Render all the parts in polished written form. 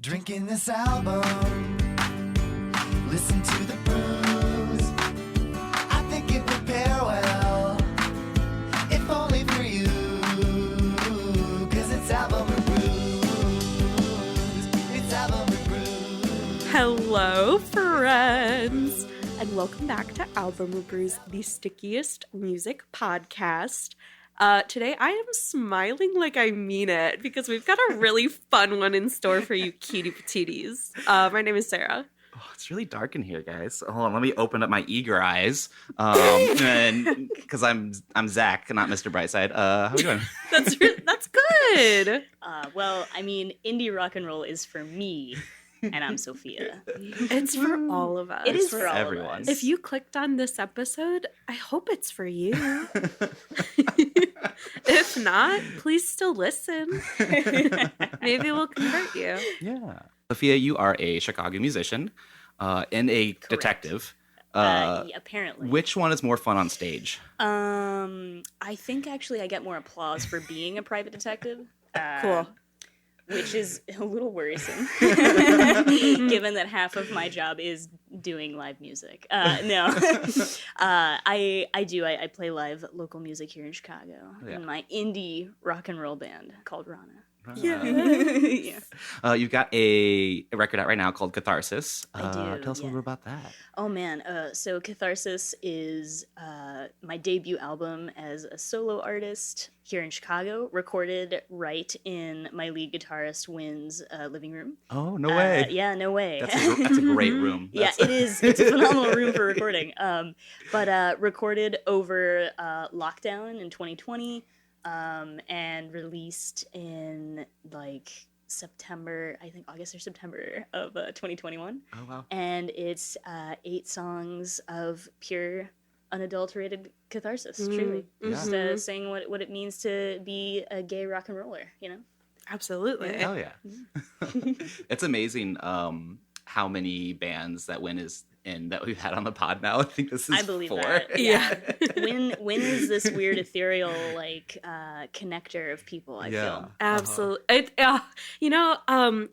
Drinking this album, listen to the brews. I think it would pair well, if only for you, 'cause it's Album ReBrews. It's Album ReBrews. Hello, friends, and welcome back to Album ReBrews, the stickiest music podcast. Today I am smiling like I mean it because we've got a really fun one in store for you cutie patooties. My name is Sarah. Oh, it's really dark in here, guys. Hold on, let me open up my eager eyes. And because I'm Zach, not Mr. Brightside. How are you doing? That's good. Well, I mean, indie rock and roll is for me, and I'm Sophia. It's for all of us. It is for all everyone. of us. If you clicked on this episode, I hope it's for you. If not, please still listen. Maybe we'll convert you. Yeah. Sophia, you are a Chicago musician and a detective. Yeah, apparently. Which one is more fun on stage? I think actually I get more applause for being a private detective. Cool. Which is a little worrisome, given that half of my job is doing live music. No, I do. I play live local music here in Chicago in my indie rock and roll band called Rana. Yeah. You've got a record out right now called Catharsis. I do, Tell us a little bit about that. Oh man, so Catharsis is my debut album as a solo artist here in Chicago, recorded right in my lead guitarist Wynn's living room. Oh, no way. Yeah, no way. That's a great room. Yeah, it is. It's a phenomenal room for recording. But recorded over lockdown in 2020 and released in like September, I think August or September of 2021. Oh, wow. And it's 8 songs of pure, unadulterated catharsis, truly. Just saying what it means to be a gay rock and roller, you know? Absolutely. Hell yeah. It's amazing how many bands that Wynn is in that we've had on the pod now. I think this is I believe 4. that. Yeah. Wynn is this weird ethereal like connector of people, I feel. Absolutely.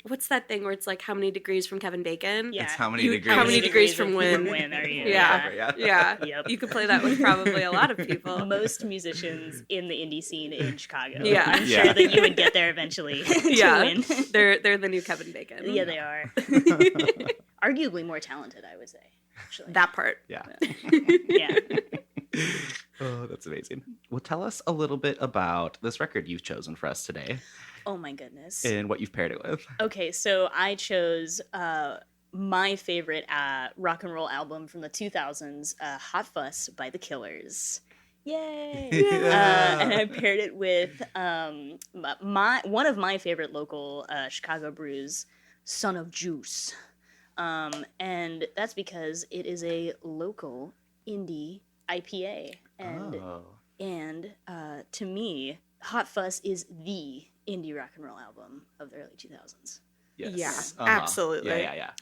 What's that thing where it's like how many degrees from Kevin Bacon? Yeah. It's how many degrees? How many degrees from Wynn? Wynn are you? Yeah. Yep. You could play that with probably a lot of people. Most musicians in the indie scene in Chicago. Yeah. I'm sure that you would get there eventually to win. They're the new Kevin Bacon. Yeah, they are. Arguably more talented, I would say, actually. That part. Yeah. Yeah. Oh, that's amazing. Well, tell us a little bit about this record you've chosen for us today Oh my goodness. and what you've paired it with. Okay, so I chose my favorite rock and roll album from the 2000s, Hot Fuss by The Killers. Yay! And I paired it with one of my favorite local Chicago brews, Son of Juice. And that's because it is a local indie IPA. And to me, Hot Fuss is the indie rock and roll album of the early 2000s. Yes. Yeah, absolutely.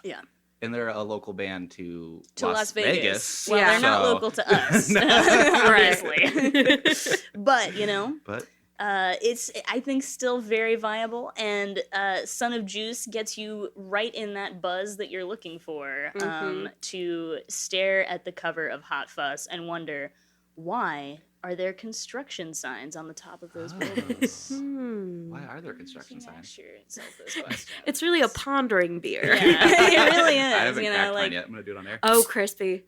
Yeah. And they're a local band to Las Vegas. Well, Yeah. they're not So- local to us, obviously. But, you know, it's, I think, still very viable. And Son of Juice gets you right in that buzz that you're looking for to stare at the cover of Hot Fuss and wonder, why are there construction signs on the top of those buildings? Why are there construction signs? Ask yourself those questions. It's really a pondering beer. Yeah, it really is. I haven't you know, cracked like mine yet. I'm going to do it on air. Oh, crispy.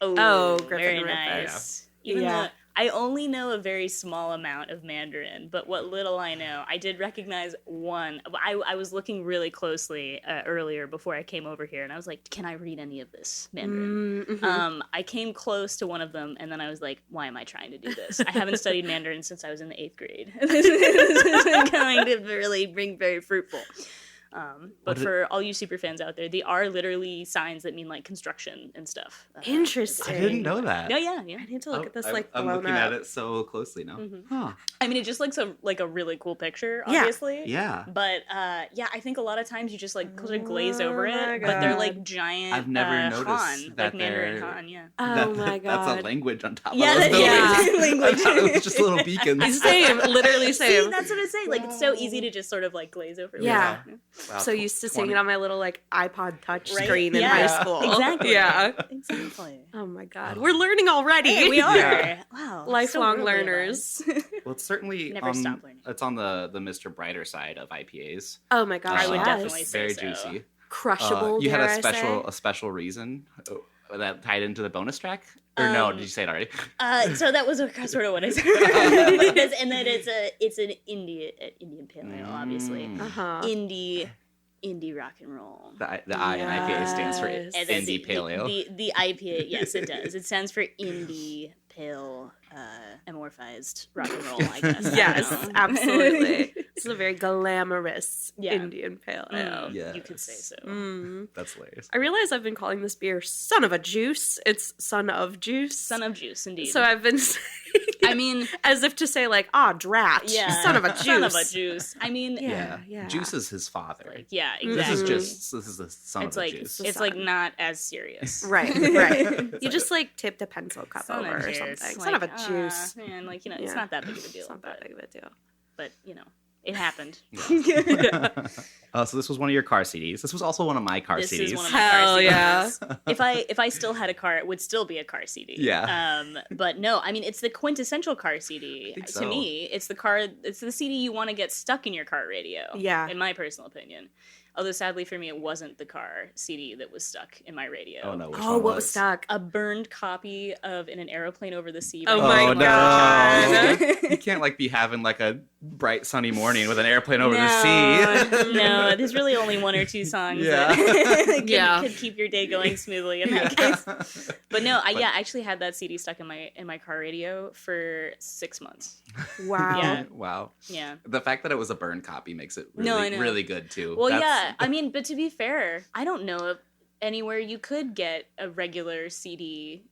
Oh, Griffin very Griffin. nice. Even though I only know a very small amount of Mandarin, but what little I know, I did recognize one. I was looking really closely earlier before I came over here, and I was like, can I read any of this Mandarin? I came close to one of them, and then I was like, why am I trying to do this? I haven't studied Mandarin since I was in the 8th grade. This is going to really bring very fruitful. But for all you super fans out there, they are literally signs that mean like construction and stuff. Interesting. I didn't know that. Yeah. I need to look at this I'm blown looking up. at it so closely now. Huh. I mean, it just looks like a really cool picture, obviously. Yeah. But I think a lot of times you just like sort of glaze over my it. But they're God. like giant. I've never noticed Han, that like Mandarin they're- Han. Yeah. Oh my god. That's a language on top Yeah, of those that- buildings. language. I thought it was just little beacons. Same, literally See, same. that's what I say. Like it's so easy to just sort of like glaze over. Yeah. Wow, So used to 20 seeing it on my little like iPod touch Right? screen in Yeah, high school. exactly. Yeah. Exactly. Oh my god. We're learning already. Hey, we are. Yeah. Wow. Lifelong so worldly of learners. us. Well, it's certainly Never stop learning. It's on the Mr. Brighter side of IPAs. Oh my gosh. I would yes. definitely say very so. juicy. Crushable. You had dare a I say? special reason that tied into the bonus track, or no? Did you say it already? So that was sort of what I said. And then it's an Indian Pale Ale, obviously. Uh-huh. Indie rock and roll. The I in IPA stands for Yes. And then Indie Pale Ale. The IPA, yes, it does. It stands for Indie Pale Amorphized Rock and Roll, I guess. I don't Yes, know. absolutely. This is a very glamorous Yeah. Indian pale ale. Yes. You could say so. That's hilarious. I realize I've been calling this beer Son of a Juice. It's Son of Juice. Son of Juice, indeed. So I've been saying I mean, as if to say like, drat. yeah. Son of a Juice. Son of a Juice. I mean, Yeah. Juice is his father. yeah, This is exactly. this is the son It's of a like juice. it's like not as serious. Right, right. You just like tipped a pencil cup Son over of or juice. something. Like, Son of a juice. Man, like, it's Yeah. not that big of a deal. It's not that big of a deal. But it happened. So this was one of your car CDs. This was also one of my car This CDs. is one of my Hell car yeah. CDs. If I still had a car, it would still be a car CD. Yeah. But no, I mean, it's the quintessential car CD. think To so. me, it's the CD you want to get stuck in your car radio. Yeah. In my personal opinion. Although sadly for me, it wasn't the car CD that was stuck in my radio. Oh no! Which Oh, one what was stuck? A burned copy of In an Aeroplane Over the Sea. Oh by my no! God. You can't like be having like a bright sunny morning with an airplane over the sea. No, there's really only one or two songs Yeah. that could keep your day going smoothly in that case. But no, I actually had that CD stuck in my car radio for 6 months. Wow. Yeah. Wow. Yeah. The fact that it was a burned copy makes it really, No, I know. really good too. Well, That's- yeah. I mean, but to be fair, I don't know of anywhere you could get a regular CD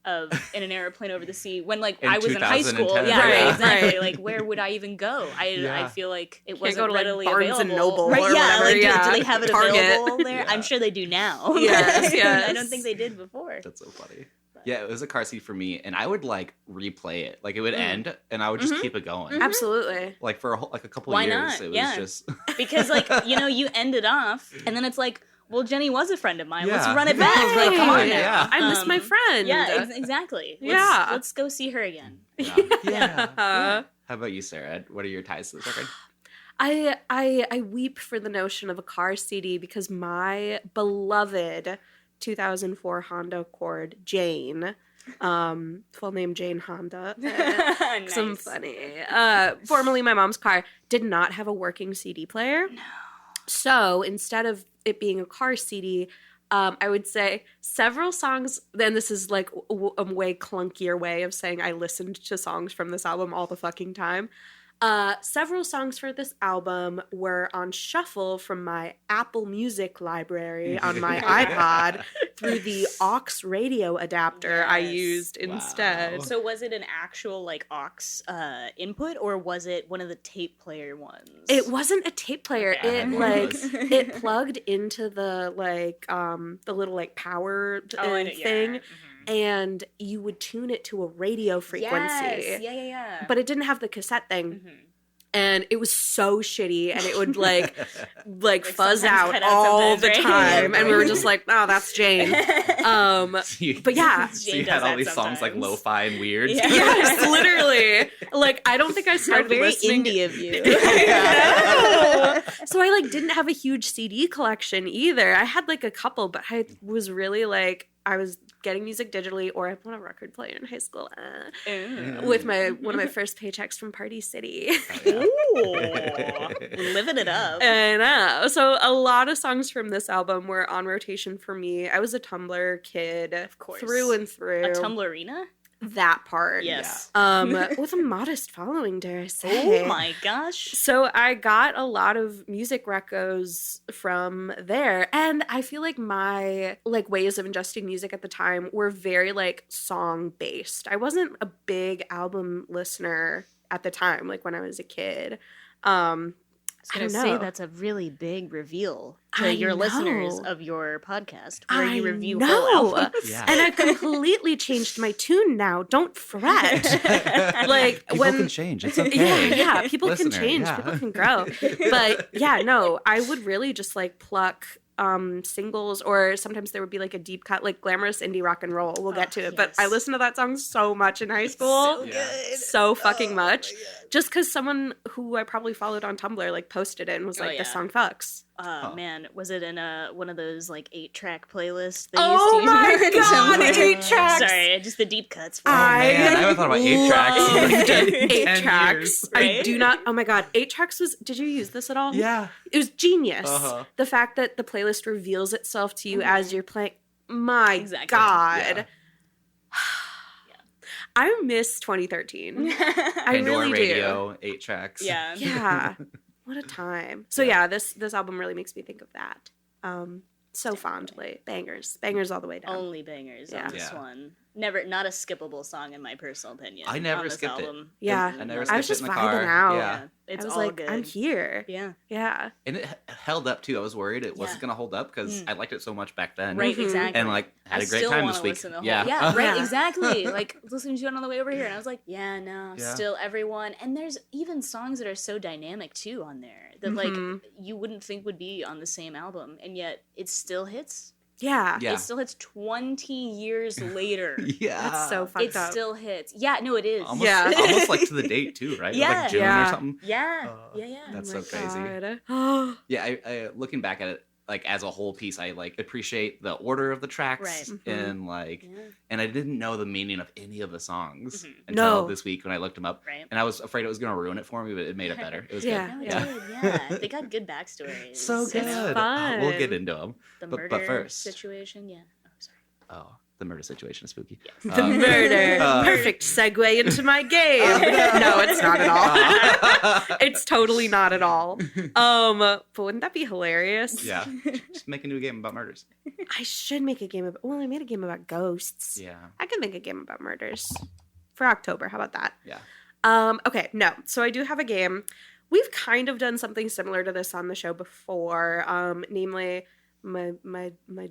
of In an Aeroplane Over the Sea when In I was in high school. 2010. Yeah, Right, exactly. right. Like, where would I even go? I Yeah. feel like it Can't wasn't go to, like, readily Barnes and available. Noble Right? or Yeah. whatever, Like, yeah. do they have it Target. available there? Yeah. I'm sure they do now. Yes, yes. I don't think they did before. That's so funny. Yeah, it was a car seat for me, and I would like replay it. Like it would end, and I would just keep it going. Absolutely. Like for a couple Why years, not? it was Yeah. just Because you end it off, and then it's like, well, Jenny was a friend of mine. Let's Yeah. run it back. Right. Like, come on now. Yeah. I miss my friend. Yeah, exactly. Yeah. Let's go see her again. yeah. How about you, Sarah? What are your ties to this record? I weep for the notion of a car CD because my beloved 2004 Honda Accord Jane, full name Jane Honda, Nice. some funny, formerly my mom's car, did not have a working CD player. No. So instead of it being a car CD, I would say several songs, then this is like a way clunkier way of saying I listened to songs from this album all the fucking time. Several songs for this album were on shuffle from my Apple Music library on my iPod through the aux radio adapter I Yes. used Wow. instead. So was it an actual like aux input, or was it one of the tape player ones? It wasn't a tape player. Okay, I It had one of like those. it plugged into the the little like power I know, thing, yeah. and you would tune it to a radio frequency. Yes. Yeah. But it didn't have the cassette thing. Mhm. And it was so shitty, and it would like fuzz sometimes out cut out all sometimes, the right? time, Yeah. and we were just like, "Oh, that's Jane." But yeah, So Jane you does had all that these songs like sometimes. lo-fi and weird. Yeah. yes, literally. Like, I don't think I How started very listening. indie of you. No. So I like didn't have a huge CD collection either. I had like a couple, but I was really like I was getting music digitally, or I bought a record player in high school with one of my first paychecks from Party City. Ooh, living it up. I know. So a lot of songs from this album were on rotation for me. I was a Tumblr kid, of course. through and through. A Tumblrina? That part. Yes. With a modest following, dare I say. Oh my gosh. So I got a lot of music recos from there, and I feel like my like ways of ingesting music at the time were very like song based. I wasn't a big album listener at the time, like when I was a kid. I I was don't going to know. say that's a really big reveal to I your listeners know. of your podcast where you I review know. whole albums. Yeah. And I completely changed my tune now. Don't fret. Like People when can change. It's okay. yeah, people Listener, can change, yeah. people can grow. But yeah, no, I would really just like pluck singles, or sometimes there would be like a deep cut, like glamorous indie rock and roll. We'll get to it. But I yes. listened to that song so much in high school. So Yeah. good. So fucking much. Just because someone who I probably followed on Tumblr like posted it and was Oh, like, this yeah. song fucks. Man, was it in one of those like 8-track playlists? They Oh used to my use on God, Tumblr? 8 tracks. Sorry, just the deep cuts. Oh, man, I haven't thought about 8 tracks in like loved 10 8 years. tracks. I Right? do not. Oh my God, 8 tracks was. Did you use this at all? Yeah. It was genius. Uh-huh. The fact that the playlist reveals itself to you as you're playing. My Exactly. God. Yeah. I miss 2013. I Pandora really Radio, 8 tracks. Yeah. do. Yeah. What a time. So yeah, this album really makes me think of that. So fondly. Bangers all the way down. Only bangers Yeah. on this Yeah. one. Never, not a skippable song in my personal opinion. I never on this skipped it. album. Yeah. I never I skipped was it just in the vibing car. out. Yeah. It's I was all like, good. I'm here. Yeah. Yeah. And it held up too. I was worried it wasn't Yeah. gonna hold up because I liked it so much back then. Right, Mhm. exactly. And like had I a great still time wanna this week. listen the whole- Yeah. yeah, right, Yeah. exactly. Like listening to it on the way over here, and I was like, yeah, no, Yeah. still everyone. And there's even songs that are so dynamic too on there that Mhm. like you wouldn't think would be on the same album, and yet it still hits. Yeah. Yeah. It still hits 20 years later. Yeah. That's so fucked It up. still hits. Yeah, no, it is. Almost, Yeah. almost like to the date too, right? Yeah. Like June Yeah. or something. Yeah, Uh, yeah. That's Oh so my crazy. God. Yeah, I looking back at it like as a whole piece, I like appreciate the order of the tracks Right. Mhm. and like, Yeah. and I didn't know the meaning of any of the songs Mhm. until No. this week when I looked them up, Right. and I was afraid it was gonna ruin it for me, but it made it better. It was Yeah. No, good. it Yeah, did, yeah. They got good backstories. so It's good. fun. We'll get into them. The But murder first- situation, yeah. Oh, sorry. Oh, the murder situation is spooky. Yes. The murder. uh, Perfect segue into my game. No, it's not at all. It's totally not at all. But wouldn't that be hilarious? Yeah, just make a new game about murders. I should make a game about. Well, I made a game about ghosts. Yeah, I could make a game about murders for October. How about that? yeah. Okay, no. So I do have a game. We've kind of done something similar to this on the show before. Namely, my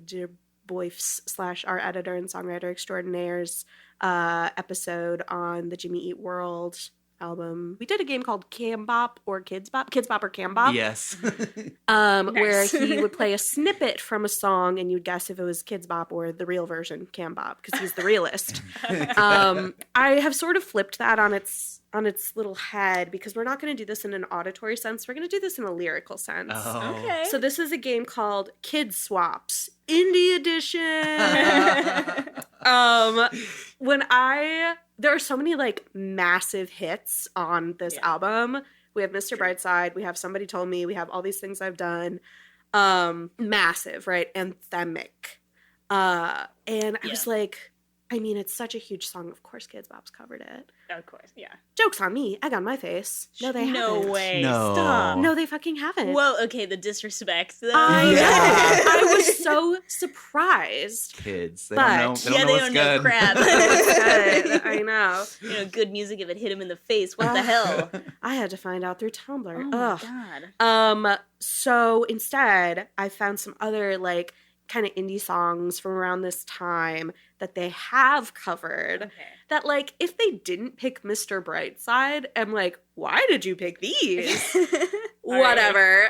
dear boyfs / our editor and songwriter extraordinaire's episode on the Jimmy Eat World album. We did a game called Cam Bop or Kids Bop or Cam Bop. Yes. Where Nice. he would play a snippet from a song and you'd guess if it was Kids Bop or the real version, Cam Bop, because he's the realist. I have sort of flipped that on its little head because we're not going to do this in an auditory sense. We're going to do this in a lyrical sense. Oh. Okay. So this is a game called Kid Swaps Indie Edition. There are so many like massive hits on this Yeah. album. We have Mr. Brightside, we have Somebody Told Me, we have All These Things I've Done. Massive, right? Anthemic. And I was like, I mean, it's such a huge song. Of course, Kids Bop's covered it. Of course, yeah. Joke's on me. Egg on my face. No, they No haven't. way. No. Stop. No, they fucking haven't. Whoa, okay, the disrespect though. I Yeah. know. I was so surprised. Kids, they But- don't know. They don't Yeah, know they what's don't know good. crap. It's good. I know. You know, good music if it hit him in the face. What the hell? I had to find out through Tumblr. Oh my Ugh. god. So instead, I found some other like kind of indie songs from around this time that they have covered. Okay. That like if they didn't pick Mr. Brightside, I'm like, why did you pick these? Whatever.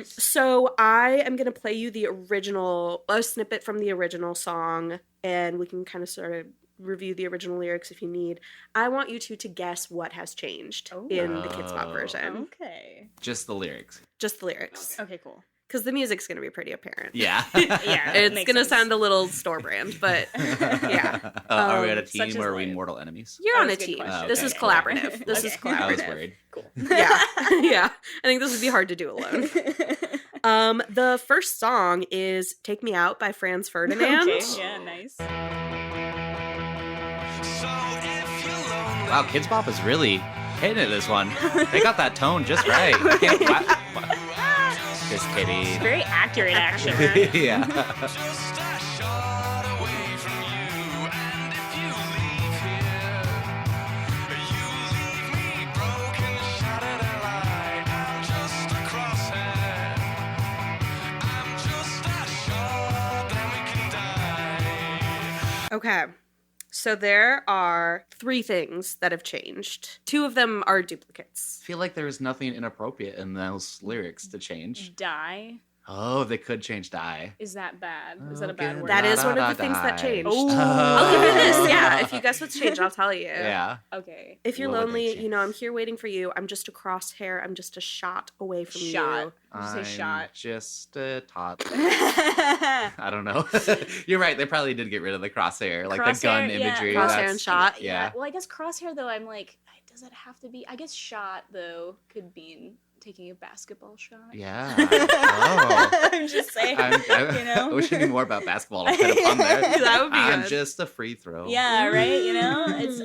So I am gonna play you a snippet from the original song, and we can kind of sort of review the original lyrics if you need. I want you two to guess what has changed in the Kids Bop version. Okay. Just the lyrics. Just the lyrics. Okay, cool. Because the music's gonna be pretty apparent. Yeah. Yeah. It's makes gonna sense. sound a little store brand, but yeah. Are we on a such team is or are we life. mortal enemies? You're That on a was a good team. question. This is Okay. collaborative. This is Okay. I was collaborative. worried. Cool. Yeah. Yeah. I think this would be hard to do alone. The first song is Take Me Out by Franz Ferdinand. Okay, yeah, nice. Wow, Kids Bop is really hitting it this one. They got that tone just right. I can't, just kidding. Very accurate, actually. Yeah. Okay. So there are 3 things that have changed. 2 of them are duplicates. I feel like there's nothing inappropriate in those lyrics to change. Die. Oh, they could change die. Is that bad? Is that a bad word? That is one of the things that changed. Oh. I'll give you this. Yeah, if you guess what's changed, I'll tell you. Yeah. Okay. If you're What would they lonely, change? I'm here waiting for you. I'm just a crosshair. I'm just a shot away from Shot. you. Did you say I'm shot? just a tot. I don't know. You're right. They probably did get rid of the crosshair, like the gun Crosshair, yeah. imagery. Crosshair that's- and shot. Yeah. Well, I guess crosshair though. I'm like, does it have to be? I guess shot though could mean taking a basketball shot. Yeah. Oh. I'm just saying. I you know. I wish I knew more about basketball to put up on there. That would be I'm good. just a free throw. Yeah, right. You know, it's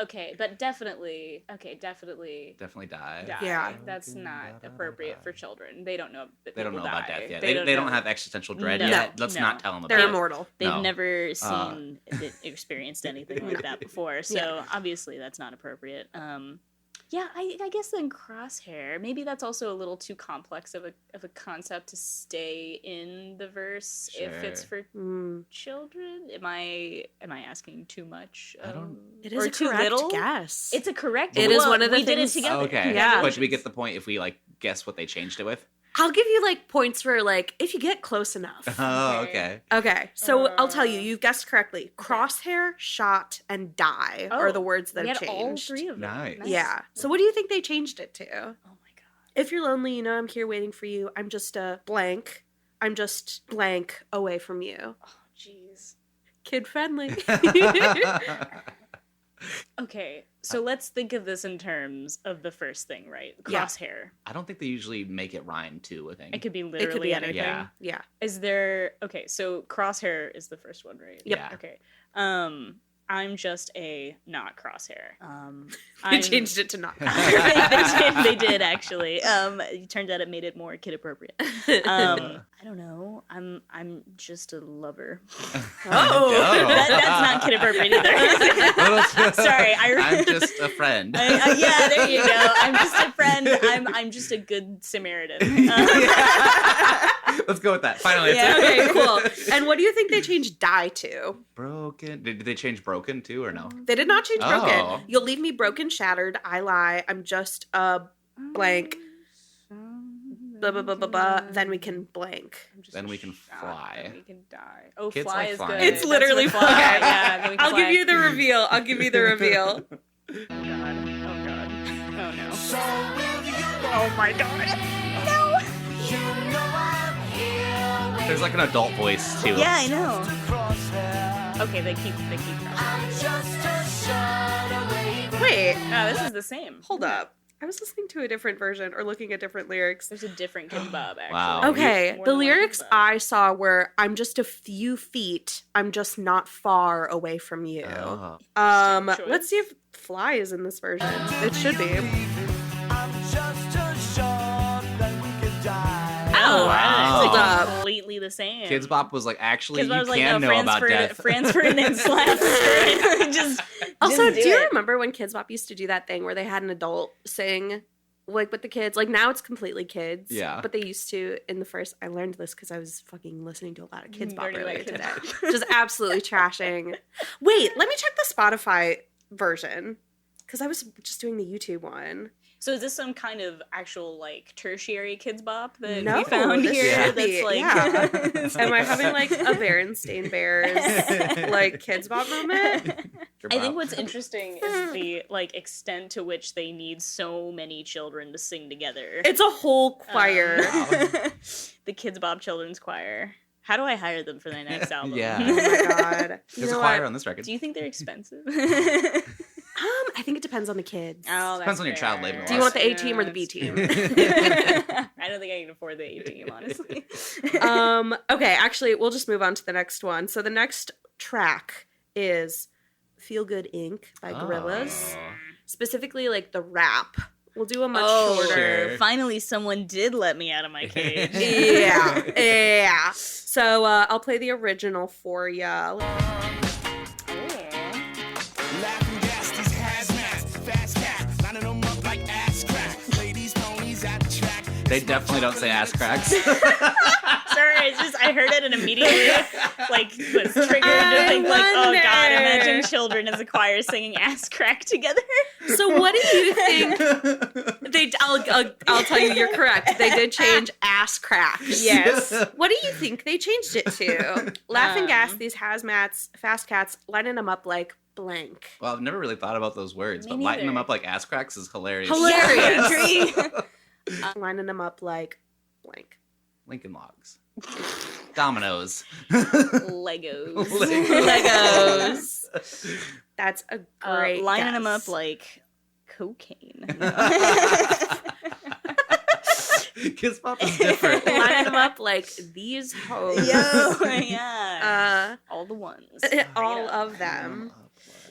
okay, but definitely Definitely die. die. Yeah. That's not appropriate for children. They don't know that They don't know people about die. death yet. They They don't know. have existential dread No. yet. Let's No. not tell them They're about it. immortal. They've No. never seen, experienced anything like that before, so obviously that's not appropriate. Yeah, I guess then crosshair. Maybe that's also a little too complex of a concept to stay in the verse if it's for children. Am I asking too much? I don't- It or is a too correct little? guess. It's a correct. It is well, one of the we things- did it together. Okay. Yeah. But should we get the point if we guess what they changed it with? I'll give you points for if you get close enough. Oh, Okay. okay. Okay, so I'll tell you, you've guessed correctly. Crosshair, shot, and die are the words that we have had changed. all 3 of them. Nice. Yeah. So what do you think they changed it to? Oh my god. If you're lonely, I'm here waiting for you. I'm just a blank. I'm just blank away from you. Oh jeez. Kid friendly. Okay, so let's think of this in terms of the first thing, right? Yeah. Crosshair. I don't think they usually make it rhyme to a thing. It could be It literally could be anything. anything. Yeah. Yeah. Is there okay, so crosshair is the first one, right? Yep. Yeah. Okay. I'm just a not crosshair. They changed it to not. They did actually. It turned out it made it more kid appropriate. I don't know. I'm just a lover. Oh. That's not kid appropriate either. Sorry, I'm just a friend. Yeah, there you go. I'm just a friend. I'm just a good Samaritan. Let's go with that. Finally, it's Yeah. Okay, cool. And what do you think they changed die to? broken. Did they change broken too or no? They did not change Oh. broken. You'll leave me broken, shattered. I lie. I'm just a blank. Blah, blah, blah, blah, blah. Then we can blank. Then we can fly. Then we can die. Oh, Kids fly like is flying. good. It's That's literally what fly. Yeah, then we can I'll fly. give you the reveal. I'll give you the reveal. Oh god. Oh god. Oh no. So will you Oh my god. You know I'm here There's an adult voice too. Yeah, I know. to crosshair. Okay, they keep crossing. I'm just a shot away from Wait, Oh, this is the same. hold up. I was listening to a different version or looking at different lyrics. There's a different Kid Bob, actually. Wow. Okay, More the than one lyrics Kid Bob. I saw were I'm just a few feet. I'm just not far away from you. Oh. Interesting choice. Let's see if fly is in this version. It should be. I'm just a shot, then we can die. Oh, Wow. It's Hold up. completely the same. Kids Bop was actually Kids you Bob was can know about death. Franz Ferdinand slaps. just Also, just do you it. remember when Kids Bop used to do that thing where they had an adult sing with the kids? Now it's completely kids. Yeah. But they used to in the first. I learned this because I was fucking listening to a lot of Kids Bop Dirty earlier like Kid today. Bop. Just absolutely trashing. Wait, let me check the Spotify version because I was just doing the YouTube one. So is this some kind of actual tertiary Kids Bop that No, we found this here? should be, That's yeah. Am I having a Berenstain Bears Kids Bop moment? I think what's interesting is the extent to which they need so many children to sing together. It's a whole choir. The Kids Bob Children's Choir. How do I hire them for their next album? Yeah. Oh my god. You There's a know choir what? on this record. Do you think they're expensive? I think it depends on the kids. Oh, Depends on your child labor Do you want the A team or the B team? I don't think I can afford the A team, honestly. Okay, actually, we'll just move on to the next one. So the next track is Feel Good Inc. by Gorillaz. Oh. Specifically, the rap. We'll do a much Oh, shorter. Sure. finally someone did let me out of my cage. Yeah. So I'll play the original for ya. Laughing gas, these hazmats, fast cats, lining them up like ass crack. Ladies, ponies at the track. They definitely don't say ass cracks. Sorry, it's just I heard it and immediately was triggered to think oh wonder. god, a choir singing ass crack together. So what do you think? I'll tell you, you're correct. They did change ass cracks. Yes. What do you think they changed it to? Laughing gas, these hazmats, fast cats, lining them up like blank. Well, I've never really thought about those words, Me but lighting them neither. up like ass cracks is hilarious. Hilarious. Yeah, I Lining them up like blank. Lincoln Logs. Dominoes. Legos. Legos. That's a great Lining guess. them up like cocaine. Kiss Pop is different. Lining them up like these hoes. Yeah. All the ones. All Yeah. of them.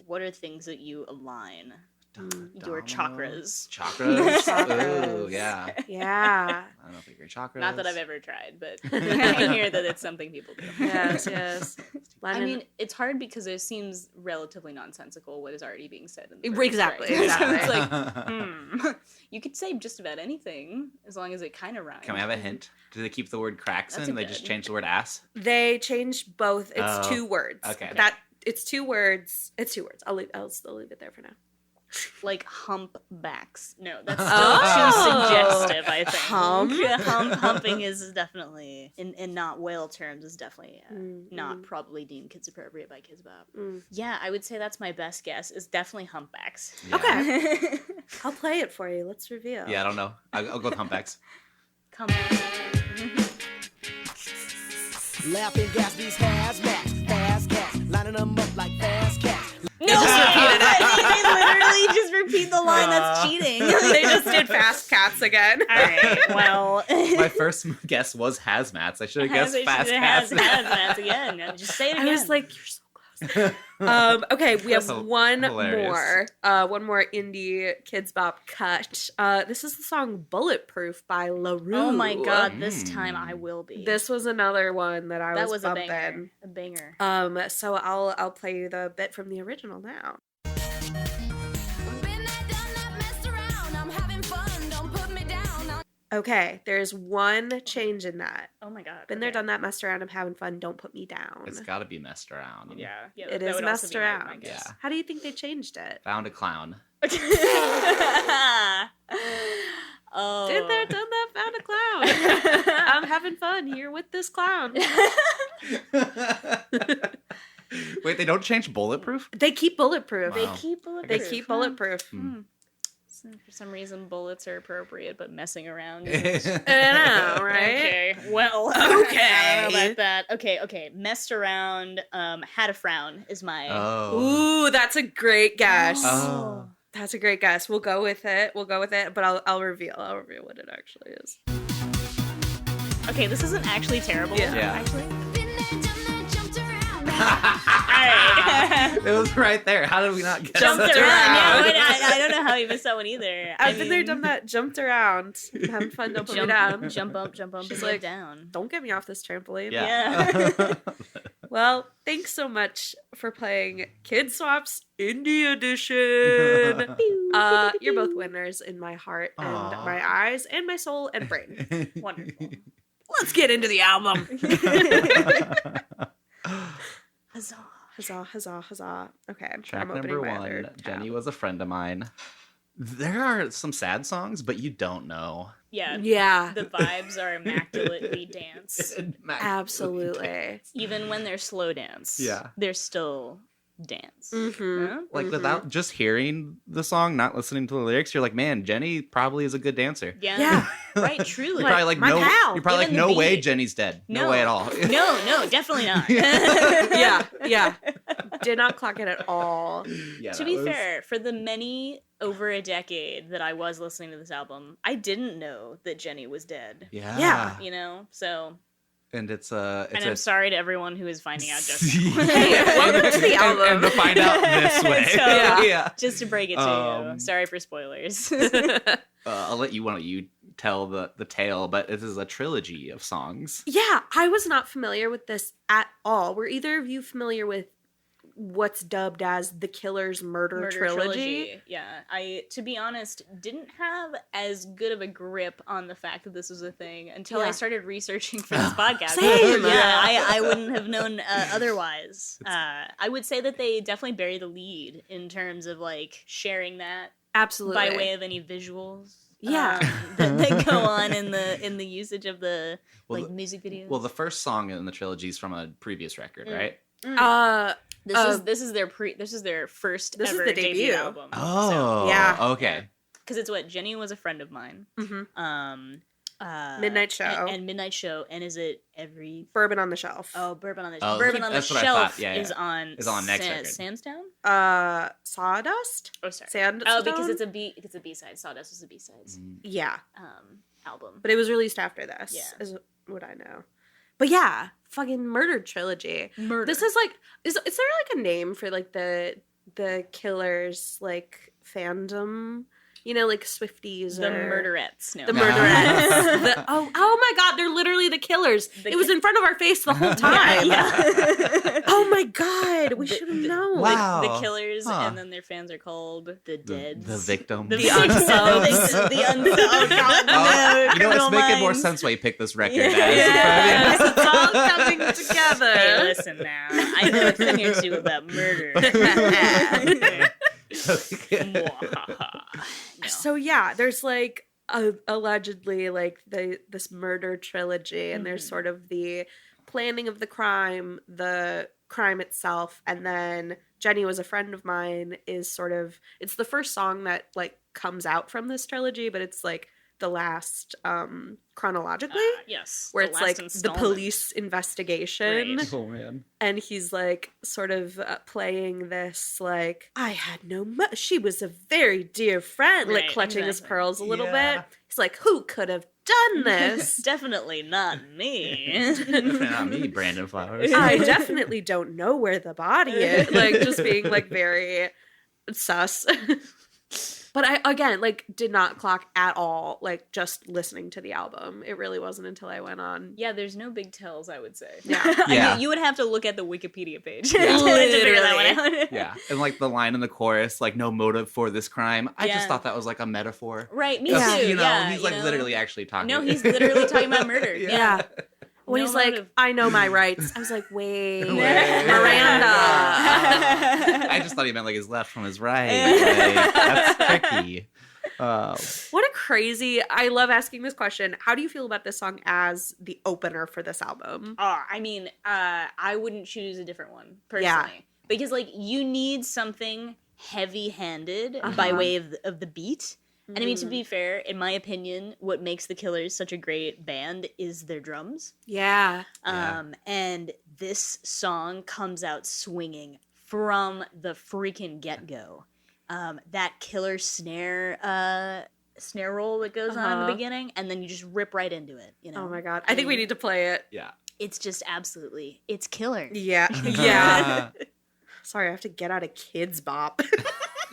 What are things that you align? Your Dominoes. chakras. Chakras? Chakras. Ooh, yeah. Yeah. I don't think your chakras. Not that I've ever tried, but I hear that it's something people do. Yes, yes. I Lining- mean, it's hard because it seems relatively nonsensical what is already being said in the Exactly, right? So exactly. it's like, you could say just about anything as long as it kind of rhymes. Can we have a hint? Do they keep the word cracks That's in? a They just good- change the word ass? They changed both. It's Oh, 2 words. okay. It's 2 words. It's 2 words. I'll still leave it there for now. Like humpbacks. No, that's still Oh. too suggestive, I think. Hump? Humping is definitely, in not whale terms, is definitely Mm-hmm. not probably deemed kids appropriate by Kids Bop. Mm. Yeah, I would say that's my best guess, is definitely humpbacks. Yeah. Okay. I'll play it for you. Let's reveal. Yeah, I don't know. I'll go with humpbacks. Come on. Laughing gas, these hazmats, fast cats, lining them up like fast cats. No, they literally just repeat the line. That's cheating. They just did fast cats again. All right. Well, My first guess was hazmats. I should have guessed fast cats. hazmats again. No, just say it again. I was like, you're so close. Okay, we have That's one hilarious. more indie Kids Bop cut. This is the song "Bulletproof" by LaRue. oh my god, this time I Mm. will be. This was another one that I that was was a bumping. banger. A banger. So I'll play you the bit from the original now. Been there, done that, messed around. I'm having fun. Don't put me down. Okay, there's one change in that. Oh my god. Been there, okay. done that, messed around. I'm having fun. Don't put me down. It's got to be messed around. Yeah. Yeah. It that is would also messed be my around. guess. How do you think they changed it? Found a clown. Oh. Did there, done that, found a clown. I'm having fun here with this clown. Wait, they don't change bulletproof? They keep bulletproof. They Wow. keep bulletproof. They keep bulletproof. Hmm. So for some reason, bullets are appropriate, but messing around isn't. I know, right? Okay, well, Okay. I don't know about that. Okay, messed around, had a frown is my... Oh. Ooh, that's a great guess. Oh. That's a great guess. We'll go with it. But I'll reveal what it actually is. Okay, this isn't actually terrible. Yeah. Yeah. Actually. Been there, done that, jumped around. Alright. It was right there. How did we not get Jumped Jumped around. around. Yeah, I don't know how you missed that one either. I've been there, done that, jumped around. Having fun, don't put me down. Jump up, She's and like, down. Don't get me off this trampoline. Yeah. Well, thanks so much for playing Kid Swap's Indie Edition. You're both winners in my heart and Aw. my eyes and my soul and brain. Wonderful. Let's get into the album. Huzzah. Huzzah, huzzah, huzzah. Okay, Track I'm opening number my 1, other Jenny tab. was a friend of mine. There are some sad songs, but you don't know. Yeah. Yeah, The vibes are immaculately dance. absolutely. Even when they're slow dance. Yeah. They're still dance. Mm-hmm. Huh? Like, without just hearing the song, not listening to the lyrics, you're like, man, Jenny probably is a good dancer. Yeah. Yeah. Right, truly. You're probably like, my no, pal. you're probably like, Given the no way beat. Jenny's dead. No No. way at all. No, definitely not. Yeah. Did not clock it at all. Yeah, To that be was- fair, for the over a decade that I was listening to this album, I didn't know that Jenny was dead. Yeah. Yeah. You know? So, And it's and I'm sorry to everyone who is finding out just Hey, welcome to the album. And to find out this way. So- yeah. just to break it to you. Um, Sorry for spoilers. I'll let you tell the tale, but this is a trilogy of songs. Yeah, I was not familiar with this at all. Were either of you familiar with what's dubbed as the Killer's Murder Trilogy. Yeah, I, to be honest, didn't have as good of a grip on the fact that this was a thing until I started researching for this podcast. Same. Yeah, I wouldn't have known otherwise. I would say that they definitely bury the lead in terms of like sharing that Absolutely. by way of any visuals. Yeah. That go on in the usage of the music videos. Well, the first song in the trilogy is from a previous record, right? This is their first This is ever the debut debut. album. Oh, Yeah. Okay. Because it's what Jenny was a friend of mine. Midnight Show. And Midnight Show, and is it every Bourbon on the Shelf. Bourbon on the Oh, Bourbon on the that's what I Shelf thought. Yeah, is yeah. on next record. Sandstone? Sawdust? Oh, sorry. Sandstone? Oh, because it's a B-side. Sawdust was a B-sides Yeah. album. But it was released after this, Yeah. is what I know. But yeah, fucking Murder Trilogy. Murder. This is like, is there like a name for like the Killers like fandom? You know, like Swifties The or Murderettes. No. the Murderettes. Oh my God, they're literally the Killers. It was in front of our face the whole time. Oh my God, we should have known. Wow. The Killers, Huh. and then their fans are called the Deads. The victim. The Unsubs. The unsubs. Oh God, no. You know, Criminal it's making more Minds. sense why you picked this record. Yes, As. it's all coming together. Hey, listen now. I know a thing or two about murder. No. So yeah, there's like allegedly like this murder trilogy, and there's sort of the planning of the crime itself, and then Jenny Was a Friend of Mine is sort of, it's the first song that like comes out from this trilogy, but it's like the last chronologically, yes, where the it's last like the installment. police investigation. Right. Oh man. And he's like sort of playing this like, I had she was a very dear friend, like Right, clutching his exactly. pearls a little Yeah. bit. He's like, who could have done this? Definitely not me. Definitely not me, Brandon Flowers. I definitely don't know where the body is. Like just being like very sus. But I, again, like, did not clock at all, like, just listening to the album. It really wasn't until I went on. Yeah, there's no big tells, I would say. Yeah. I Yeah. mean, you would have to look at the Wikipedia page Yeah. to figure that one out. Yeah, and like the line in the chorus, like no motive for this crime. I Yeah. just thought that was like a metaphor. Right, me Yeah. too. You know, yeah, he's you like know? literally actually talking. No, he's literally talking about murder. Yeah. Yeah. When No he's like, motive. I know my rights. I was like, wait. Wait. Miranda. I just thought he meant like his left from his right. Like, that's tricky. What a crazy, I love asking this question. How do you feel about this song as the opener for this album? I mean, I wouldn't choose a different one, personally. Because, like, you need something heavy-handed by way of the beat. And I mean, to be fair, in my opinion, what makes the Killers such a great band is their drums. Yeah. Yeah. And this song comes out swinging from the freaking get-go. That killer snare roll that goes on in the beginning, and then you just rip right into it, you know? Oh my God. I think we need to play it. Yeah. It's just absolutely, it's killer. Yeah. Yeah. Sorry, I have to get out of Kids Bop.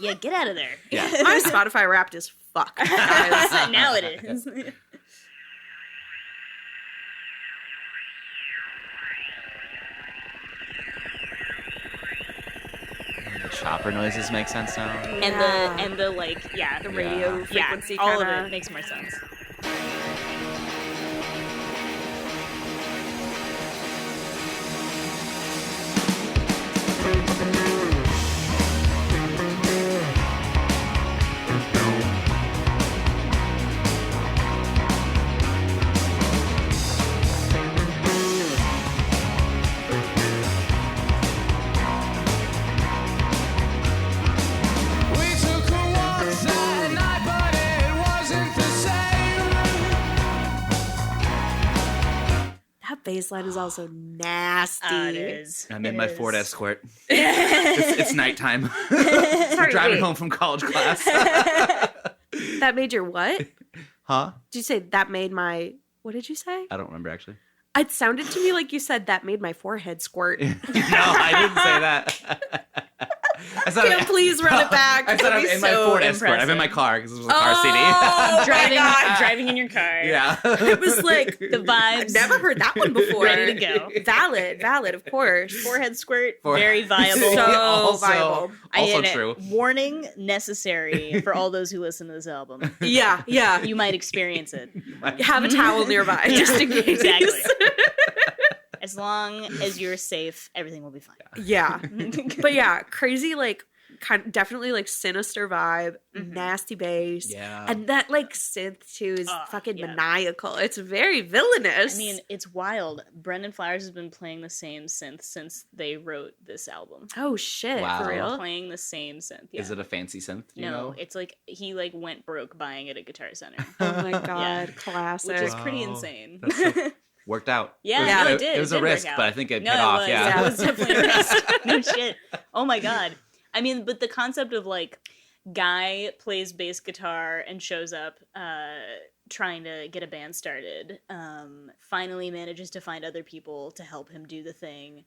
Yeah, get out of there. Yeah. My Spotify Wrapped is fucked, guys. Now it is. The chopper noises make sense now. And the like, yeah, The radio Yeah. frequency all kinda. of it makes more sense. We took a walk that night, but it wasn't the same. That bass line is also nasty. It is. I'm in It my is. Ford Escort. it's nighttime. Sorry, Driving wait. home from college class. That made your what? Huh? Did you say that made my, what did you say? I don't remember actually. It sounded to me like you said that made my forehead squirt. No, I didn't say that. I said Can please run it back? I said That'd I'm be in my so Ford Escort. I'm in my impressive. car because it was a car CD. Oh, driving in your car. Yeah. It was like The vibes. Never heard that one before. Ready to go. Valid, of course. Forehead squirt, For- very viable. So also, viable. Also And true. warning necessary for all those who listen to this album. Yeah. You might experience it. Have a towel nearby just in case. Exactly. As long as you're safe, everything will be fine. Yeah. But yeah, crazy, like, definitely like sinister vibe, nasty bass. Yeah. And that like synth too is fucking yeah. maniacal. It's very villainous. I mean, it's wild. Brendan Flowers has been playing the same synth since they wrote this album. oh shit, Wow. for real? Playing the same synth. Yeah. Is it a fancy synth? Do you No, know? it's like he like went broke buying it at Guitar Center, Oh my god, classic. which is pretty Wow. insane. That's so- Worked out. Yeah, no, it did. It was It a did work risk, out. but I think it No, paid it off. was. Yeah. It was definitely a risk. No shit. Oh my god. I mean, but the concept of like guy plays bass guitar and shows up trying to get a band started, finally manages to find other people to help him do the thing.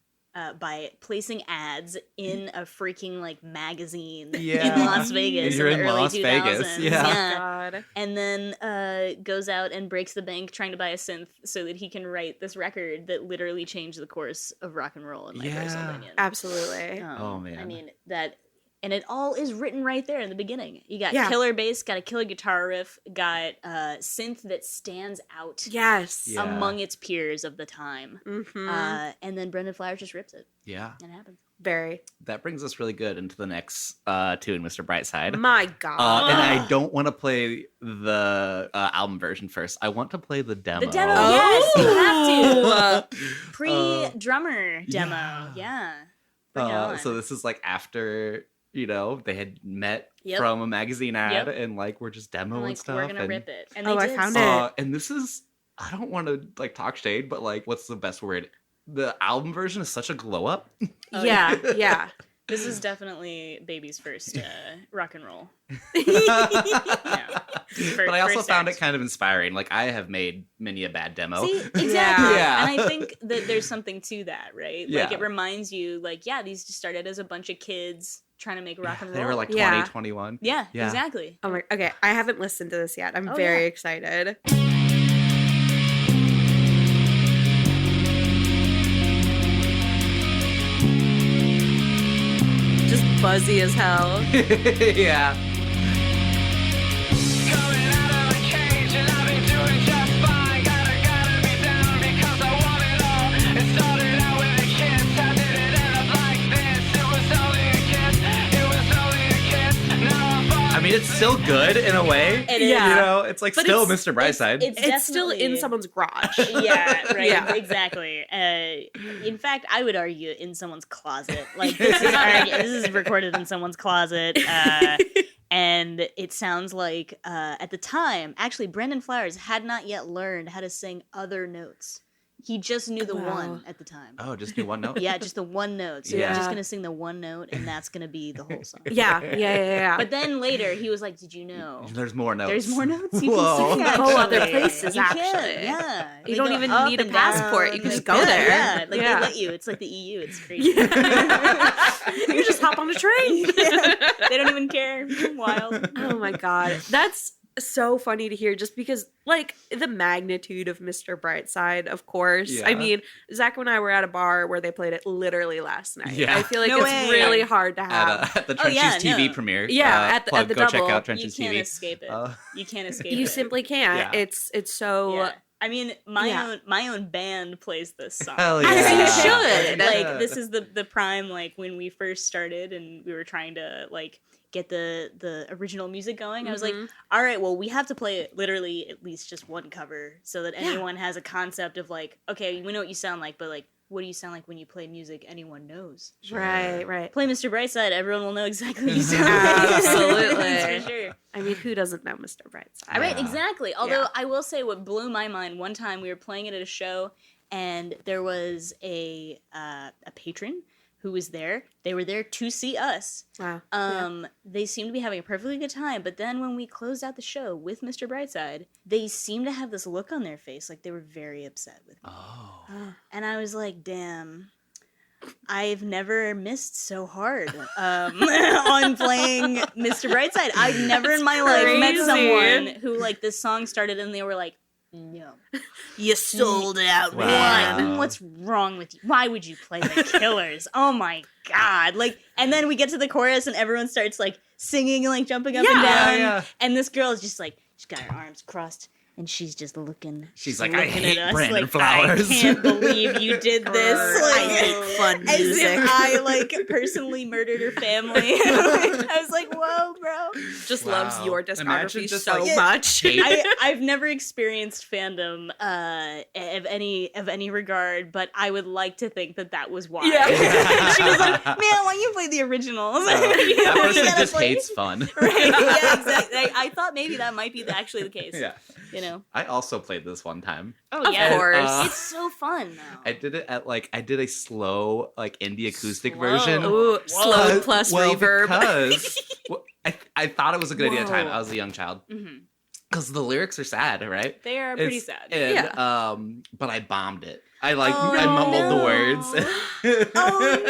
By placing ads in a freaking like magazine Yeah. in Las Vegas You're in the in early Las 2000s. Vegas, yeah. Oh god. And then goes out and breaks the bank trying to buy a synth so that he can write this record that literally changed the course of rock and roll in my personal Yeah. opinion. Absolutely. Oh, man. I mean that, and it all is written right there in the beginning. You got Yeah. killer bass, got a killer guitar riff, got synth that stands out Yes. Yeah. among its peers of the time. Mm-hmm. And then Brendan Flowers just rips it, Yeah. and it happens. Very. That brings us really good into the next tune, Mr. Brightside. My god. And I don't want to play the album version first. I want to play the demo. The demo, yes, you have to. Oh. Pre-drummer demo, yeah. yeah. Bring it on. So this is like after, they had met Yep. from a magazine ad Yep. and like we're just demoing I'm like, stuff. we're gonna and, rip it, and Oh, they I did. found it. And this is, I don't want to like talk shade, but like, what's the best word? The album version is such a glow up. Oh, yeah, yeah. This is definitely baby's first rock and roll. But I also first found act. it kind of inspiring. Like I have made many a bad demo. See, exactly. Yeah. And I think that there's something to that, right? Yeah. Like it reminds you, like, yeah, these just started as a bunch of kids trying to make rock and roll. They were like Yeah. 20, 21. yeah, Yeah. exactly. Oh my. Okay, I haven't listened to this yet. I'm Oh, very yeah. excited. Just buzzy as hell. Yeah. Coming out of a cage and I've been doing just fine. Gotta be down because I want it all. It started out with a kiss. How did it end up like this? It was only a kiss. It was only a kiss. Now I'm falling. I mean, it's still good in a way. It is. Yeah. It's like But still it's- Mr. Brightside. It's still in definitely- someone's garage. Yeah, right. Yeah. Exactly. In fact, I would argue in someone's closet. Like this is recorded in someone's closet, and it sounds like at the time, actually, Brendan Flowers had not yet learned how to sing other notes. He just knew the Wow. one at the time. Oh, just do one note? Yeah, just the one note. So Yeah. you're just gonna sing the one note, and that's gonna be the whole song. Yeah. But then later, he was like, "Did you know?" There's more notes. There's more notes you Whoa. can sing. You can go other actually. places, You can, actually. yeah. You They don't go even up need a and passport. down. You can just go Yeah, there. Yeah, like Yeah. they let you. It's like the EU. It's crazy. you just hop on a train. They don't even care. Wild. Oh my god. That's so funny to hear just because like the magnitude of Mr. Brightside, of course. Yeah. I mean, Zach and I were at a bar where they played it literally last night. Yeah. I feel like No it's way. really hard to have. At the Oh, Trenches yeah, TV no. premiere. Yeah, at the plug, go double. check out You Trenches can't TV. escape it. You can't escape it. You simply can't. Yeah. It's so Yeah. I mean, my Yeah. own band plays this song. Hell As yeah. you should. Like this is the prime, like when we first started and we were trying to like get the original music going. I was like, Mhm. all right, well, we have to play literally at least just one cover so that Yeah. anyone has a concept of like, okay, we know what you sound like, but like, what do you sound like when you play music anyone knows? right. Play Mr. Brightside, everyone will know exactly what you sound like. Absolutely. That's for sure. I mean, who doesn't know Mr. Brightside? Right, Yeah. exactly. Although Yeah. I will say what blew my mind one time we were playing it at a show and there was a patron who was there. They were there to see us. Wow. They seemed to be having a perfectly good time, but then when we closed out the show with Mr. Brightside, they seemed to have this look on their face like they were very upset with me. Oh. Yeah. And I was like, damn. I've never missed so hard on playing Mr. Brightside. I've never in my life met crazy. someone who like this song started and they were like, no. You sold out, Wow. man. What? What's wrong with you? Why would you play the Killers? Oh my god! Like, and then we get to the chorus and everyone starts like singing and like jumping up and Yeah. down. Yeah. And this girl is just like, she's got her arms crossed and she's just looking. She's like, I looking hate at us Brandon like, Flowers. I can't believe you did this. I hate fun As music. if I like personally murdered her family. I was like, whoa, bro. Just Wow. loves your Imagine discography just, so like, much. hate- I've never experienced fandom of any regard, but I would like to think that was why. Yeah. She was like, "Man, why don't you play the originals?" You know, That you person gotta just play- hates fun. Right? Yeah, exactly. I thought maybe that might be actually the case. Yeah. You know? I also played this one time. Oh Of yeah, course. it's so fun though. I did it at I did a slow indie acoustic Slow. version. Ooh, slow plus reverb. Because I thought it was a good idea at the time. Whoa. I was a young child. Mhm. Because the lyrics are sad, right? They are pretty It's- sad. And, but I bombed it. I Oh, I mumbled no. the words. Oh,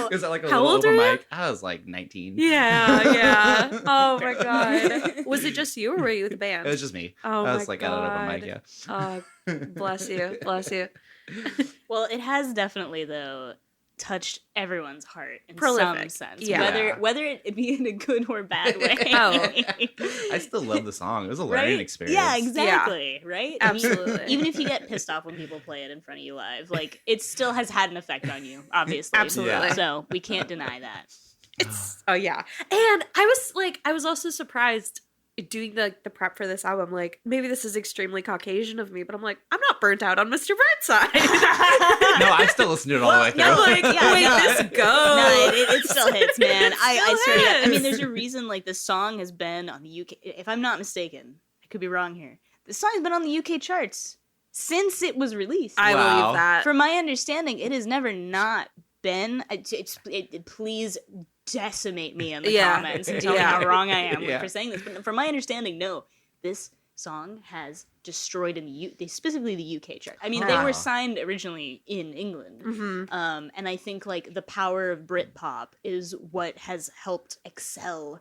no. It was at a How little old open are you? mic. I was 19. Yeah, yeah. Oh my god. Was it just you or were you with the band? It was just me. Oh I was my at an open mic, God. yeah. Bless you. Bless you. Well, it has definitely though touched everyone's heart in Prolific. some sense, Yeah. whether it be in a good or bad way. Oh. I still love the song. It was a learning Right? experience. Yeah, exactly. Right? Absolutely. Even if you get pissed off when people play it in front of you live, like it still has had an effect on you, obviously. Absolutely. Yeah. So we can't deny that. It's yeah. And I was also surprised doing the prep for this album. Like, maybe this is extremely Caucasian of me, but I'm like, I'm not burnt out on Mr. Brightside. No, I still listen to it all the way through. no, like, Yeah, wait, no. this goes. No, it still hits, man. I Still swear to God. I mean, hits. there's a reason like this song has been on the UK. If I'm not mistaken, I could be wrong here. This song has been on the UK charts since it was released. I Wow. believe that. From my understanding, it has never not been. Please decimate me in the Yeah. comments and tell me Yeah. how wrong I am Yeah. for saying this. But from my understanding, no, this song has destroyed in specifically the UK chart. I mean, they Wow. were signed originally in England, Mhm. and I think like the power of Britpop is what has helped excel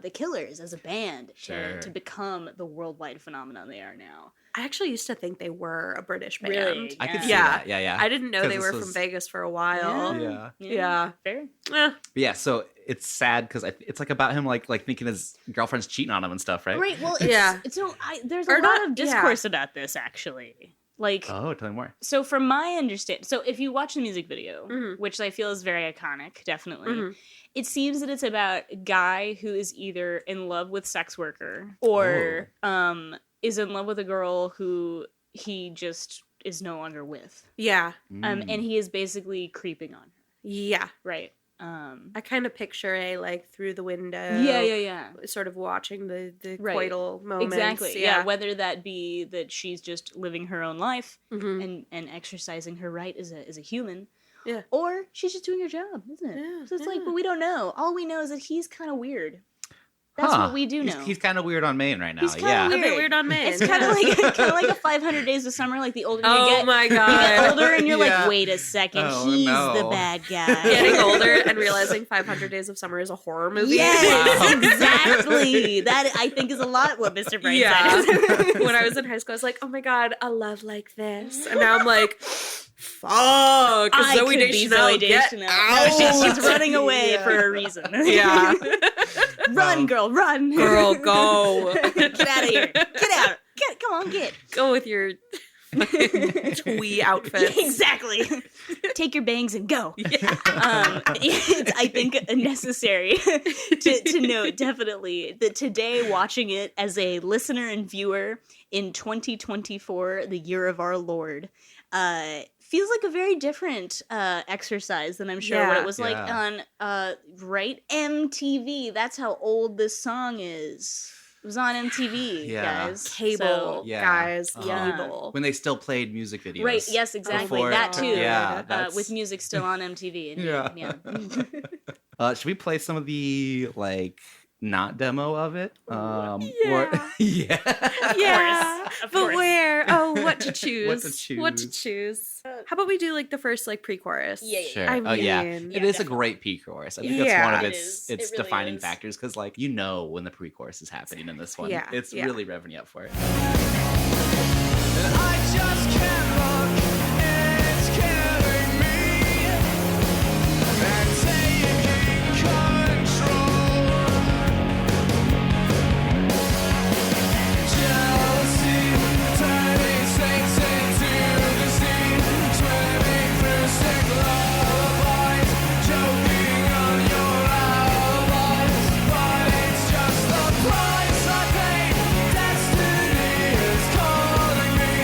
the Killers as a band Sure. to become the worldwide phenomenon they are now. I actually used to think they were a British band. Really? I could see Yeah. that. Yeah, yeah. I didn't know 'Cause they this were was- from Vegas for a while. Yeah. Yeah. Fair. Eh. But yeah, so it's sad because it's about him like thinking his girlfriend's cheating on him and stuff, right? Right. Well, it's, Yeah. So there's a Or lot not- of discourse about this actually. Like, Oh, tell me more. so from my understanding, so if you watch the music video, Mhm. which I feel is very iconic, definitely, Mhm. it seems that it's about a guy who is either in love with sex worker or is in love with a girl who he just is no longer with, Yeah. and he is basically creeping on her, Yeah. right? I kind of picture through the window. Yeah. Sort of watching the Right. coital moments. Exactly. Yeah. Whether that be that she's just living her own life Mhm. and exercising her right as a human, Yeah. or she's just doing her job, isn't it? Yeah, So it's like, yeah. but we don't know. All we know is that he's kind of weird. That's Huh. what we do know. He's kind of weird on Maine right now. He's kinda Yeah. A bit Weird. weird on me. It's kind of like a 500 Days of Summer. Like the older you Oh get, my you get god. older, and you're Yeah. like, wait a second, Oh, he's no. the bad guy. Getting older and realizing 500 Days of Summer is a horror movie. Yes, Wow. exactly. That I think is a lot what Mr. Brightside Yeah. is. When I was in high school, I was like, oh my god, a love like this. And now I'm like, fuck. I Zooey could be Deschanel, Zooey get Deschanel. out. She's running away Yeah. for a reason. Yeah. Run, girl, run. Girl, go. Get out of here. Get out. Come on, get. Go with your twee outfits. Exactly. Take your bangs and go. Yeah. It's, I think, necessary to note, definitely, that today, watching it as a listener and viewer in 2024, the year of our Lord, feels like a very different exercise than I'm sure what Yeah. it was like Yeah. on, right? MTV. That's how old this song is. It was on MTV, Yeah. guys. Cable, So- Yeah. guys. Yeah. Cable. When they still played music videos. Right, yes, exactly. Before- that too. Yeah, that's- With music still on MTV. And Yeah. Should we play some of the not demo of it? Yeah. Yeah. Yeah. Of But course. where? Oh, what to choose. What to choose. What to choose. How about we do like the first like pre-chorus? Yeah, yeah, Sure. I Oh yeah, mean, it is a great pre-chorus. I think Yeah. that's one of It its is. It really defining is. factors because like you know when the pre-chorus is happening in this one. Yeah, It's yeah. really revving you up for it. I just can't look, it's killing me. And taking control. Jealousy, turning saints into deceit. Swimming through sick lullabies. Joking on your alibis. But it's just the price I pay. Destiny is calling me.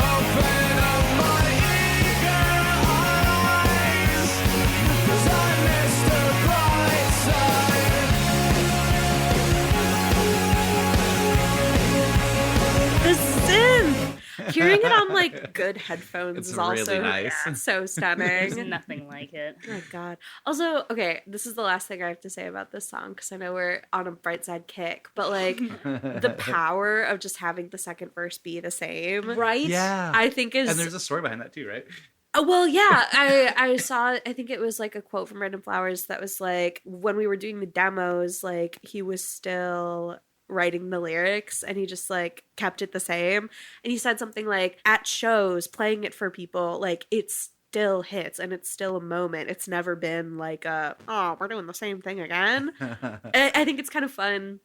Open up my eager eyes. 'Cause I missed the bright side. The synth. Hearing it on like good headphones It's is really also nice. so There's stunning. nothing like it. Oh my god. Also, okay, this is the last thing I have to say about this song because I know we're on a Brightside kick, but like the power of just having the second verse be the same, Right? Yeah. I think is And there's a story behind that too, right? well, yeah. I saw. I think it was like a quote from Random Flowers that was like when we were doing the demos, like he was still writing the lyrics and he just like kept it the same. And he said something like at shows playing it for people, like it still hits and it's still a moment. It's never been like a we're doing the same thing again. I think it's kind of fun,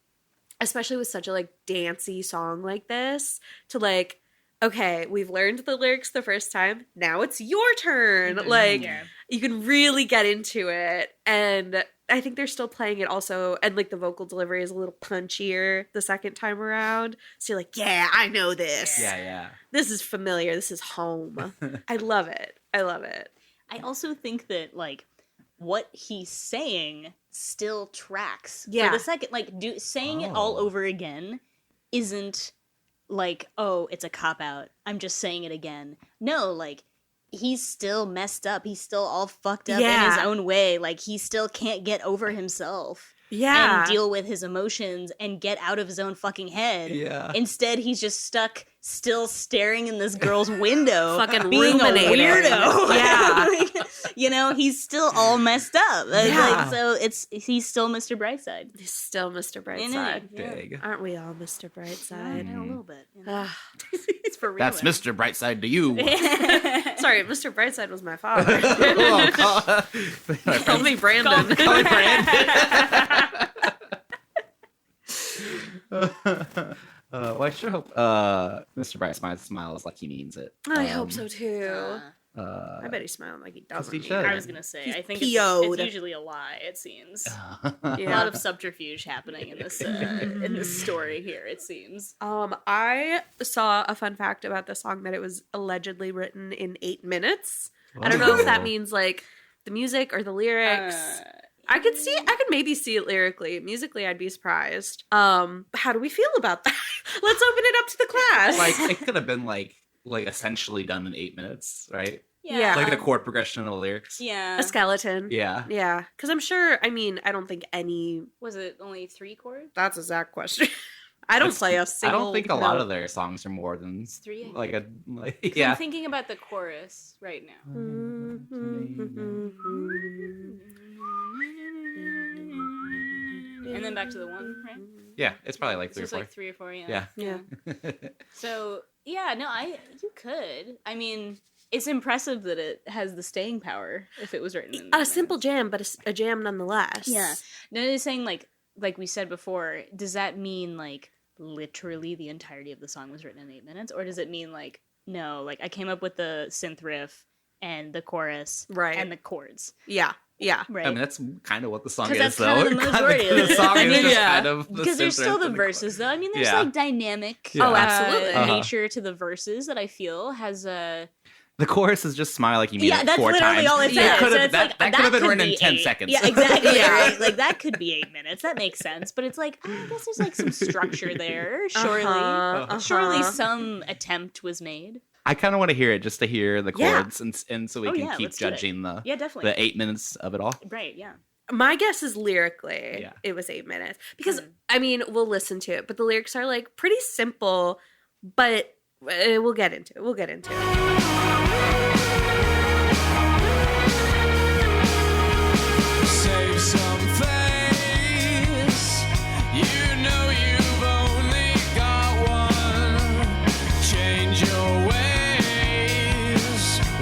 especially with such a like dancey song like this, to like, okay, we've learned the lyrics the first time. Now it's your turn. Like Yeah. you can really get into it. And I think they're still playing it also. And like the vocal delivery is a little punchier the second time around. So you're like, yeah, I know this. yeah. This is familiar. This is home. I love it. I love it. I also think that like what he's saying still tracks. Yeah. For the second, like saying it all Oh. over again isn't like, oh, it's a cop out. I'm just saying it again. No, like he's still messed up. He's still all fucked up in his Yeah. own way. Like he still can't get over himself Yeah. and deal with his emotions and get out of his own fucking head. Yeah. Instead, he's just stuck still staring in this girl's window, Fucking being a ruminating. weirdo. Yeah. Like, you know, he's still all messed up. Yeah. Like, so he's still Mr. Brightside. He's still Mr. You know? Brightside. Yeah. Big. Aren't we all Mr. Brightside? Yeah, a little bit. You know? Ah. It's for real. That's Mr. Brightside to you. Sorry, Mr. Brightside was my father. Oh, Call me Brandon. Call me Brandon. Well, I sure hope Mr. Brightside smiles like he means it. I hope so too. Uh, I bet he's smiling like he doesn't. he mean should. it. I was gonna say, He's I think PO'd. it's usually a lie. It seems Uh, a Yeah. lot of subterfuge happening in this story here. It seems. I saw a fun fact about the song that it was allegedly written in 8 minutes. I don't know if that means like the music or the lyrics. I could maybe see it lyrically. Musically, I'd be surprised. How do we feel about that? Let's open it up to the class. like it could have been like essentially done in 8 minutes, right? Yeah. Like the chord progression and the lyrics. Yeah. a skeleton. Yeah. Yeah, because I'm sure. I mean, I don't think any. Was it only 3 chords? That's a Zach question. I don't play a I single. don't think a lot note. of their songs are more than 3. like a like, 'Cause yeah. I'm thinking about the chorus right now. And then back to the 1, right? Yeah, it's probably like So 3 or it's 4. like 3 or 4, yeah. Yeah. Yeah. So yeah, no, you could. I mean, it's impressive that it has the staying power if it was written in A simple jam, but a jam nonetheless. Yeah. No, it's saying like we said before, does that mean like literally the entirety of the song was written in 8 minutes? Or does it mean like, no, like I came up with the synth riff and the chorus Right. and the chords. Yeah. Yeah. Right. I mean, that's kind of what the song 'Cause is, that's though. kind of the majority of the it. song I is mean, just yeah. kind of the Because there's synth still riff the and verses, though. I mean, there's Yeah. like dynamic Yeah. Oh, absolutely. nature to the verses that I feel has a... The chorus is just smile like you mean Yeah, it that's 4 literally times. all it Yeah. says. Could've- So it's that like, could have been could written in be 10 8. seconds. Yeah, exactly. Yeah. Right? Like that could be 8 minutes. That makes sense. But it's like, I guess there's like some structure there. Surely. Surely some attempt was made. I kind of want to hear it just to hear the Yeah. chords and so we Oh, can yeah, keep let's do it. judging Yeah, definitely. the 8 minutes of it all. Right, yeah. My guess is lyrically, Yeah. it was 8 minutes because Mhm. I mean we'll listen to it, but the lyrics are like pretty simple. But we'll get into it. We'll get into it.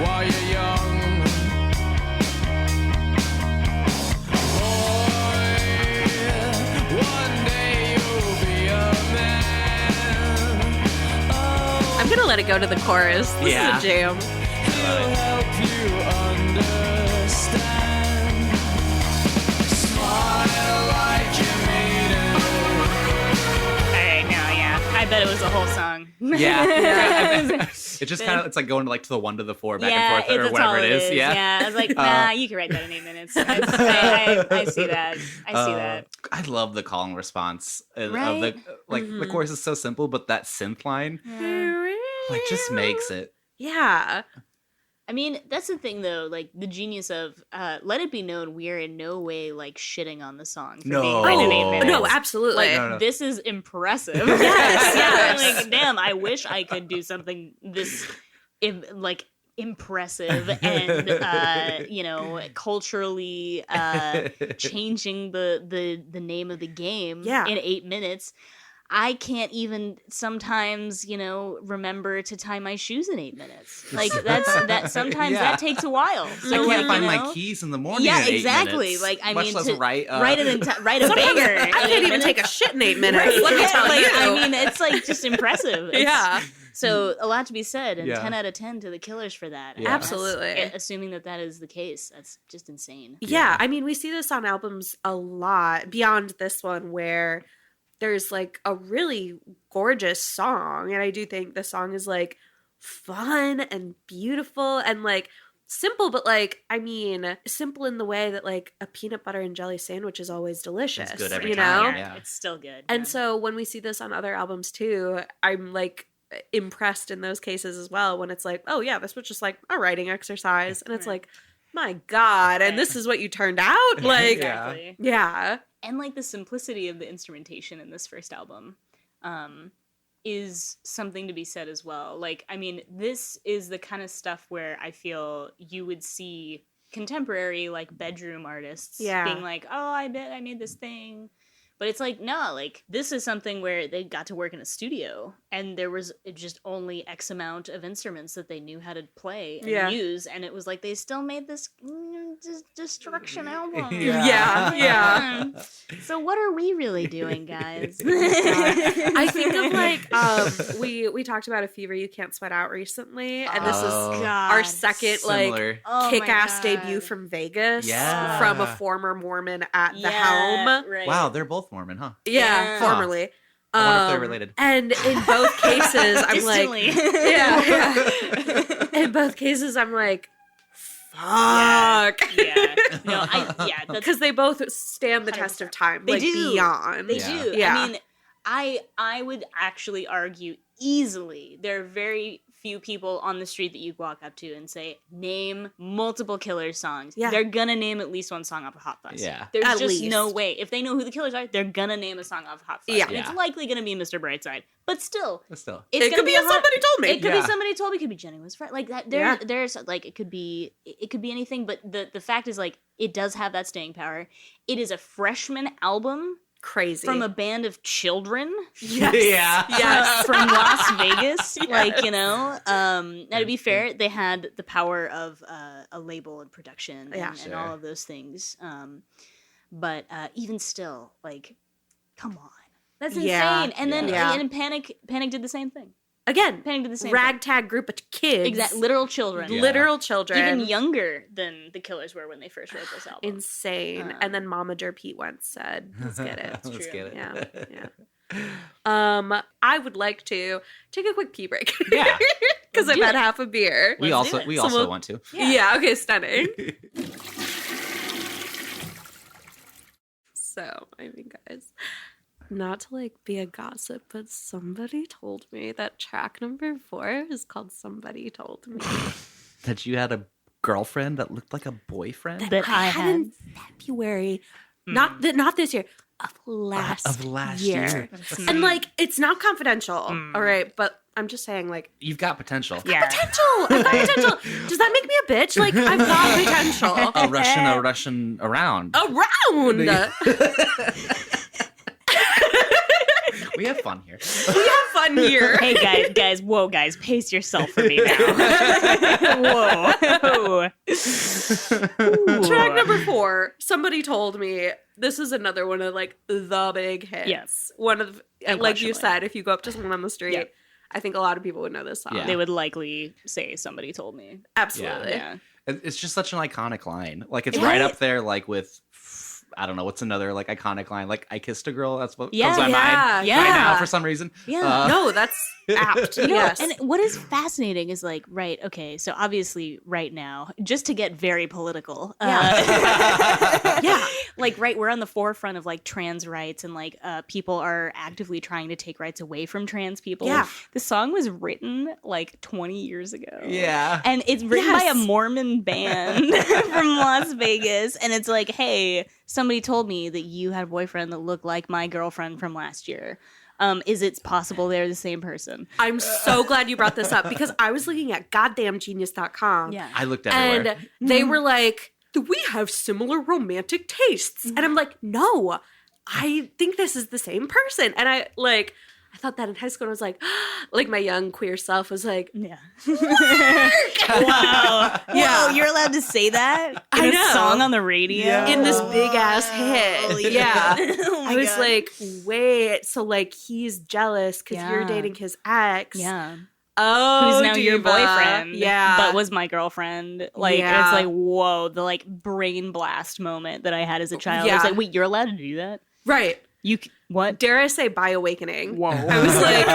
while you're young. Boy, one day you'll be a man. Oh, I'm gonna let it go to the chorus. This Yeah. is a jam. he'll help you understand. Smile like you mean it. All right, no, yeah. I bet it was the whole song. Yeah. It's just kind of, it's like going to the 1 to the 4 back and forth or that's whatever all it is. Yeah, I was like, nah, you can write that in 8 minutes. I see that. I see that. I love the call and response of Right? the chorus is so simple, but that synth line just makes it. Yeah. I mean, that's the thing, though. Like, the genius of Let It Be Known, we are in no way, like, shitting on the song for No. being written in 8 minutes. No, absolutely. Like, No. this is impressive. Yes. Like, damn, I wish I could do something this, impressive and, culturally changing the name of the game Yeah. in 8 minutes. I can't even sometimes, remember to tie my shoes in 8 minutes. Like sometimes Yeah. that takes a while. So I can't like, find my keys in the morning. Yeah, in 8 exactly. minutes, Like, I much mean, less to write write a Sometimes banger. I can't even take a shit in 8 minutes. Let me Yeah, tell like, you. I mean, it's like just impressive. It's- yeah. So a lot to be said, and Yeah. 10 out of 10 to the Killers for that. Yeah. Absolutely. Assuming that is the case, that's just insane. Yeah, I mean, we see this on albums a lot beyond this one where there's like a really gorgeous song. And I do think the song is like fun and beautiful and like simple, but like, I mean, simple in the way that like a peanut butter and jelly sandwich is always delicious. It's good every you time, know? yeah. It's still good. And yeah. so when we see this on other albums too, I'm like impressed in those cases as well when it's like, oh yeah, this was just like a writing exercise. And it's Right. like, my God, and Right. this is what you turned out? Like, Yeah. Exactly. yeah. And like the simplicity of the instrumentation in this first album is something to be said as well. Like, I mean, this is the kind of stuff where I feel you would see contemporary like bedroom artists Yeah. being like, oh, I bet I made this thing. But it's like, no, like this is something where they got to work in a studio and there was just only X amount of instruments that they knew how to play and Yeah. use. And it was like, they still made this destruction album. Yeah. So what are we really doing, guys? I think of like we talked about A Fever You Can't Sweat Out recently, and this is Oh. our second like Similar. Oh my kick-ass God. debut from Vegas Yeah. from a former Mormon at the Yeah, helm. right. Wow, they're both Mormon, huh? Yeah, Yeah. formerly. I wonder if they're related. And in both cases, I'm like, Distantly. yeah. In both cases, I'm like, fuck. Yeah. No, that's Because they both stand the test of time, They like do. beyond. They Yeah. do. Yeah. I mean, I would actually argue easily there are very few people on the street that you walk up to and say, name multiple Killers songs. Yeah. They're gonna name at least one song off of Hot Fuzz. Yeah. There's At just least. no way. If they know who the Killers are, they're gonna name a song off of Hot Fuzz. Yeah. And it's Yeah. likely gonna be Mr. Brightside. But still, But still. it's It gonna could be a a Somebody Told Me. It could Yeah. be Somebody Told Me. It could be Jenny Was Friend. Like that. Yeah. There's like it could be anything. But the fact is like it does have that staying power. It is a freshman album Crazy. from a band of children yes. Yeah. Yes. from Las Vegas. Yes. Like, now to be fair, they had the power of a label and production and, Yeah. and Sure. all of those things. But even still, like, come on. That's insane. Yeah. And then Yeah. and Panic did the same thing. Again, Panic did the same thing. ragtag group of kids. Exact literal children. Yeah. Literal children. Even younger than the Killers were when they first wrote this album. Insane. Uh. And then Mama Der Pete once said, let's get it. Let's true. get it. Yeah. I would like to take a quick pee break. Yeah. Because I've do had it. half a beer. We Let's do also it. we So also we'll- want to. Yeah, okay, stunning. So, I mean, guys, not to like be a gossip, but somebody told me that track number 4 is called Somebody Told Me. That you had a girlfriend that looked like a boyfriend That I had. in February. Not this year, of last year. And like, it's not confidential, all right? But I'm just saying, like, You've got potential. Yeah. potential. I've got potential. Does that make me a bitch? Like, I've got potential. A Russian around. Around. We have fun here. We have fun here. Hey guys, whoa, guys, pace yourself for me now. Whoa. Track number 4. Somebody told me this is another one of like the big hits. Yes. One of, like you Unquestionably. said, if you go up to someone on the street, Yeah. I think a lot of people would know this song. Yeah. They would likely say somebody told me. Absolutely. Yeah. It's just such an iconic line. Like it's Right. right up there, like with I don't know what's another like iconic line. Like I kissed a girl. That's what Yeah. comes to my mind Yeah. right now for some reason. Yeah. No, that's apt. You know, Yes. and what is fascinating is like, right, okay, so obviously right now, just to get very political, Yeah. like, right, we're on the forefront of like trans rights and like people are actively trying to take rights away from trans people. Yeah. The song was written like 20 years ago. Yeah. And it's written by a Yes. Mormon band from Las Vegas. And it's like, hey, somebody told me that you had a boyfriend that looked like my girlfriend from last year. Is it possible they're the same person? I'm so glad you brought this up because I was looking at goddamngenius.com. Yeah. I looked everywhere. And they were like, we have similar romantic tastes. And I'm like, no, I think this is the same person. And I thought that in high school, and I was like my young queer self was like, Yeah. Wow. Yeah. Whoa, you're allowed to say that? I In know. a song on the radio? Yeah. in this big ass hit. Yeah. Oh my I was God. like, wait, so like he's jealous because you're Yeah. dating his ex. Yeah. Oh, Who's now your diva. boyfriend. Yeah. But was my girlfriend. Like, Yeah. it's like, whoa, the like brain blast moment that I had as a child. I Yeah. was like, wait, you're allowed to do that? Right. What? Dare I say by awakening? Whoa. I was like,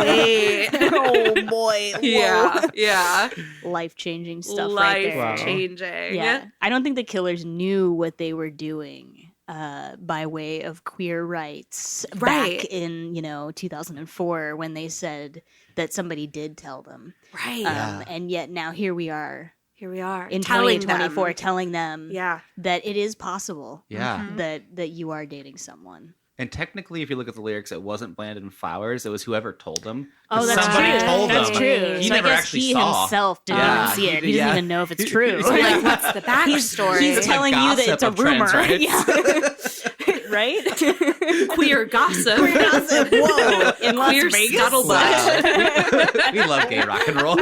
wait. oh boy. Yeah. Yeah. Life changing stuff right there. Wow. Life changing. Yeah. I don't think the Killers knew what they were doing by way of queer rights Right. back in, 2004 when they said that somebody did tell them. Right. Yeah. And yet now here we are Here we are. in Telling 2024 them. telling them Yeah. that it is possible Yeah. that you are dating someone. And technically, if you look at the lyrics, it wasn't Brandon Flowers. It was whoever told them. Oh, that's Somebody true. told That's them. true. He So never I guess actually he saw. himself didn't Yeah. even see it. He Yeah. doesn't even know if it's true. So like, what's the backstory? He's telling you that it's a Gossip of trans rumor. rights. Yeah. Right? queer gossip. Whoa. In Las Queer Vegas? scuttlebutt. Wow. We love gay rock and roll.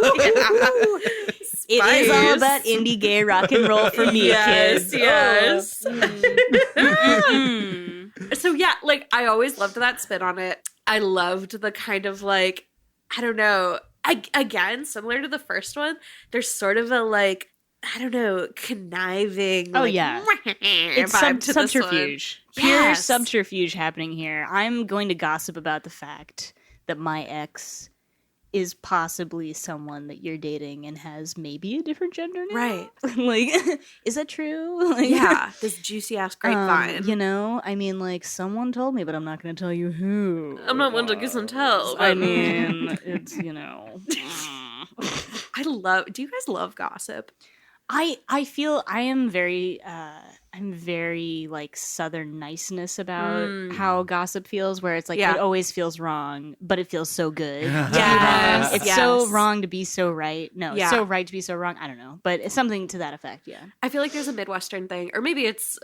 It is all Spice. about indie gay rock and roll for me, Yes, kids. yes. Mm. So yeah, like I always loved that spin on it. I loved the kind of like, I don't know, again, similar to the first one, there's sort of a like, I don't know, conniving. Oh, like, yeah. It's vibe to this one. subterfuge. Pure Yes. subterfuge happening here. I'm going to gossip about the fact that my ex is possibly someone that you're dating and has maybe a different gender now. Right. Like, is that true? Like, Yeah, this juicy ass grapevine. I mean, like, someone told me, but I'm not going to tell you who. I'm not one to kiss and tell. I but- mean, it's, I love. Do you guys love gossip? I feel I am very I'm very like Southern niceness about how gossip feels, where it's like Yeah. it always feels wrong, but it feels so good. Yes, It's yes. so wrong to be so right. No, Yeah. it's so right to be so wrong. I don't know, but it's something to that effect. Yeah. I feel like there's a Midwestern thing, or maybe it's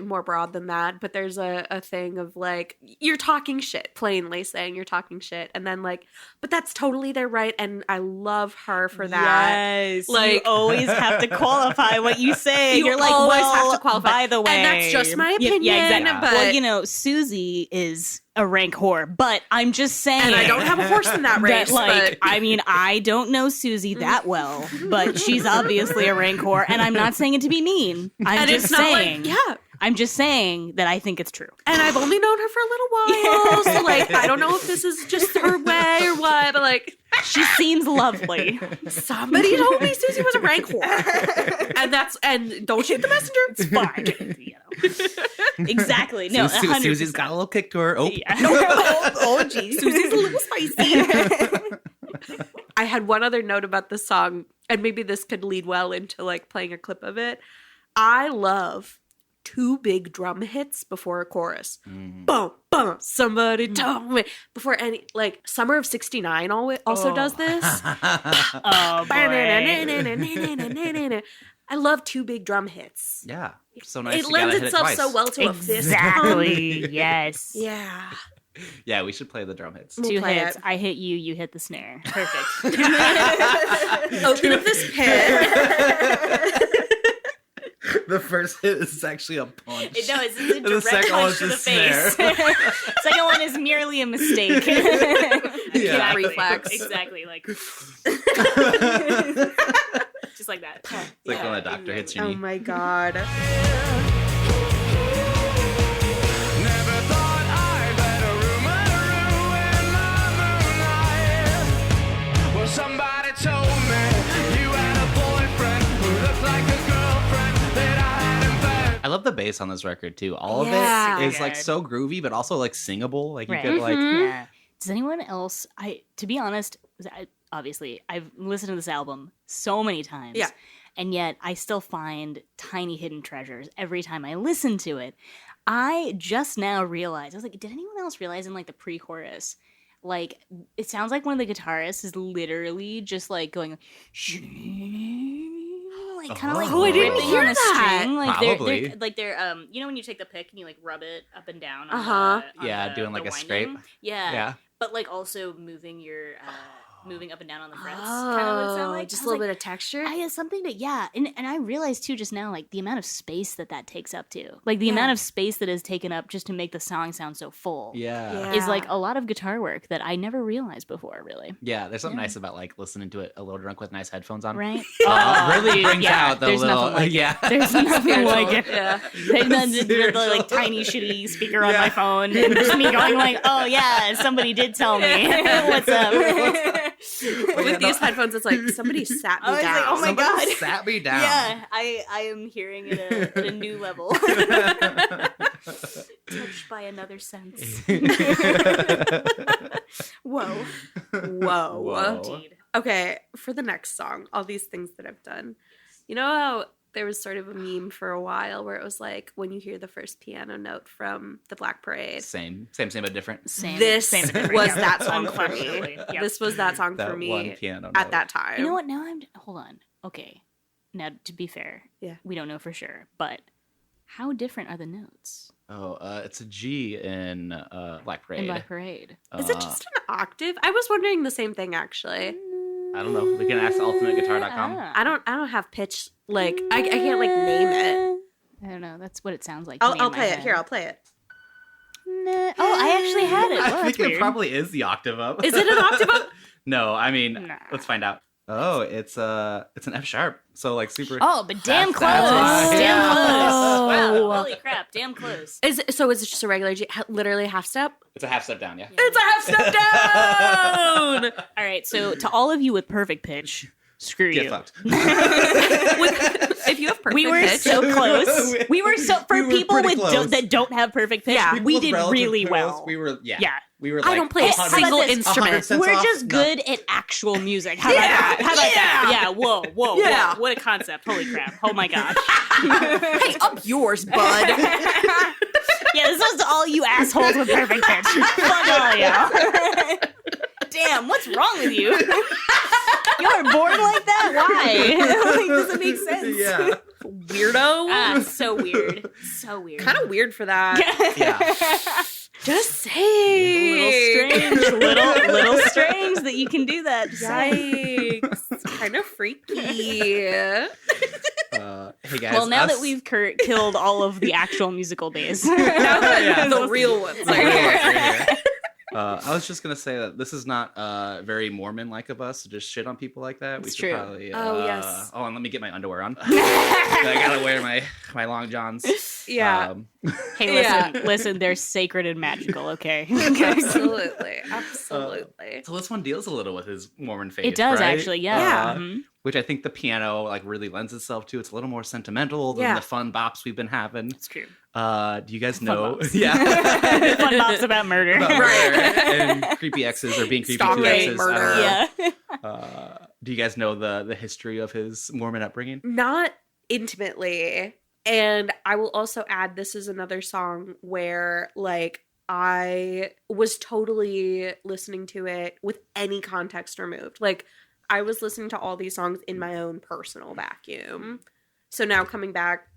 more broad than that, but there's a thing of like, you're talking shit, plainly saying you're talking shit, and then like, but that's totally their right, and I love her for that. Yes, Like- you always have to qualify what you say. You You're like, always well, have to qualify. by the way, And that's just my Yeah, opinion, exactly. but- Well, Susie is a rank whore, but I'm just saying. And I don't have a horse in that race, That, like, but I mean, I don't know Susie that well, but she's obviously a rank whore, and I'm not saying it to be mean. I'm and just it's not saying, like, yeah. I'm just saying that I think it's true. And I've only known her for a little while, so like, I don't know if this is just her way or what, but like, She seems lovely. somebody told me Susie was a rank whore, and don't shoot the messenger. It's fine. Exactly. No, 100%. Susie's got a little kick to her. Oh, Yeah. Oh, geez. Susie's a little spicy. I had one other note about this song, and maybe this could lead well into like playing a clip of it. I love 2 big drum hits before a chorus. Boom, boom. Somebody told me before any like Summer of '69 also does this. Oh, boy. I love 2 big drum hits. yeah. So nice. It you gotta lends hit itself twice. so well to a fist pump. Exactly. Yes. Yeah. Yeah, we should play the drum hits. We'll 2 play hits. it. I hit you, you hit the snare. Perfect. Open up this pit. The first hit is actually a punch. It's a the direct second punch one's to the just snare. face. Second one is merely a mistake. Yeah. Reflex. Exactly. Like just like that. It's like when the doctor hits your Oh knee. my god. Never thought I'd let a rumor ruin my moonlight. Well, somebody told me you had a boyfriend who looked like a girlfriend that I hadn't been. I love the bass on this record too. All Yeah. of it is like Good. so groovy, but also like singable. Like you Right. could like. Yeah. Does anyone else? To be honest, obviously I've listened to this album so many times. Yeah. And yet I still find tiny hidden treasures every time I listen to it. I just now realized, I was like, did anyone else realize in like the pre-chorus, like it sounds like one of the guitarists is literally just like going like kind of like Oh, I didn't ripping hear on a that. string. Like Probably. they're you know when you take the pick and you like rub it up and down on Uh-huh. the, Yeah, the- doing the like a winding? scrape. Yeah. Yeah. But like also moving your moving up and down on the frets. Oh, kind of what it sounded like. just I a was little like, bit of texture. I had something to and I realized too just now like the amount of space that takes up too. Like the Yeah. amount of space that is taken up just to make the song sound so full. Yeah. Is like a lot of guitar work that I never realized before, really. Yeah, there's something Yeah. nice about like listening to it a little drunk with nice headphones on. Right? Really brings yeah, out the there's little nothing like it. yeah. There's nothing like it. Yeah. There's none the Seriously. like tiny shitty speaker on Yeah. my phone and just me going like, oh yeah, somebody did tell me. What's up? With these headphones, it's like somebody sat me I was down. like, oh my Somebody God. sat me down. Yeah, I am hearing it at a new level. Touched by another sense. Whoa. Whoa. Whoa. Indeed. Okay, for the next song, all these things that I've done. You know how there was sort of a meme for a while where it was like when you hear the first piano note from the Black Parade. Same, but different. Same. This same difference, was yeah. that song for me. Unquestionably. Yep. This was that song That for me one piano at note. that time. You know what? Now hold on. Okay. Now, to be fair, Yeah. we don't know for sure, but how different are the notes Oh, it's a G in Black Parade. in Black Parade? Is it just an octave? I was wondering the same thing actually. I don't know. We can ask ultimateguitar.com. Ah. I don't have pitch like I can't like name it. I don't know. That's what it sounds like. to me I'll in my play it. head. Here, I'll play it. Nah. Oh, I actually had it. I Well, think that's it weird. probably is the octave up. Is it an octave up? No, I mean, Nah. let's find out. Oh, it's an F sharp. So like super. Oh, but damn That's- close. that's right. Damn Oh. close. Wow. Holy crap. Damn close. Is it just a regular G, literally half step? It's a half step down. Yeah. It's a half step down. All right. So to all of you with perfect pitch, screw Get you. fucked. If you have perfect We were pitch, so close. We were so for We were people pretty with close. that don't have perfect pitch. Yeah. we With did relative really close, well. We were yeah. Yeah. We were. Like, I don't play a 100 single this? 100 instrument. cents We're off? just No. good at actual music. How Yeah. about that? How about that? Yeah. Yeah. Whoa. Whoa. Yeah. Whoa. What a concept. Holy crap. Oh my gosh. Hey, up yours, bud. Yeah, this was to all you assholes with perfect pitch. Fuck all y'all. Damn, what's wrong with you? You're born like that? Why? Like, doesn't make sense. Yeah. Weirdo. Ah, so weird. So weird. Kind of weird for that. Yeah. Just A little saying. strange. Little strange that you can do that. Just saying. Yikes. Kind of freaky. Hey guys. Well, now us- that we've killed all of the actual musical days. Now Yeah. the real ones. The real are here. ones right here. I was just gonna say that this is not very Mormon-like of us to just shit on people like that. It's we should true. probably. Oh, yes. Oh, and let me get my underwear on. I gotta wear my long johns. Yeah. Hey, listen, they're sacred and magical, okay? Absolutely. Absolutely. So this one deals a little with his Mormon faith. It does, right? actually, yeah. Yeah. Mhm. Which I think the piano like really lends itself to. It's a little more sentimental than Yeah. the fun bops we've been having. It's true. Do you guys know? bops. Yeah. Fun bops about murder. About Right. murder and creepy exes or being creepy to Stalking, exes. I don't murder. know. Yeah. Do you guys know the history of his Mormon upbringing? Not intimately. And I will also add this is another song where like I was totally listening to it with any context removed. Like I was listening to all these songs in my own personal vacuum. So now coming back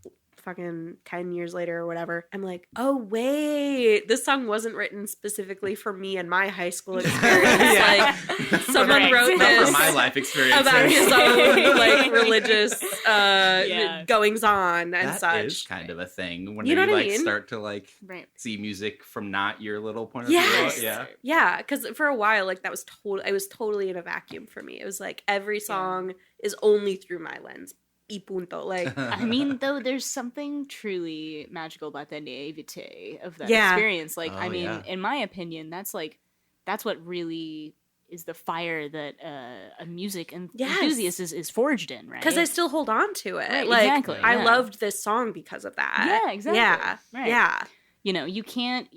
fucking 10 years later or whatever, I'm like, oh, wait, this song wasn't written specifically for me and my high school experience. Yeah. Like, someone Right. wrote Not this from my life experience. about his own, like, religious Yeah. goings-on and That such. is kind of a thing when You know you what I like mean? start to like Right. see music from not your little point of Yes. view. Yeah. Yeah, because for a while, like, that was I was totally in a vacuum for me. It was like every song is only through my lens. Y punto. Like, I mean, though, there's something truly magical about the naivete of that Yeah. experience. Like, Oh, I mean, yeah. in my opinion, that's what really is the fire that a music Yes. enthusiast is forged in, right? because I still hold on to it. Right, like, exactly, I yeah. loved this song because of that. Yeah, exactly. Yeah, Right. yeah. You know, you can't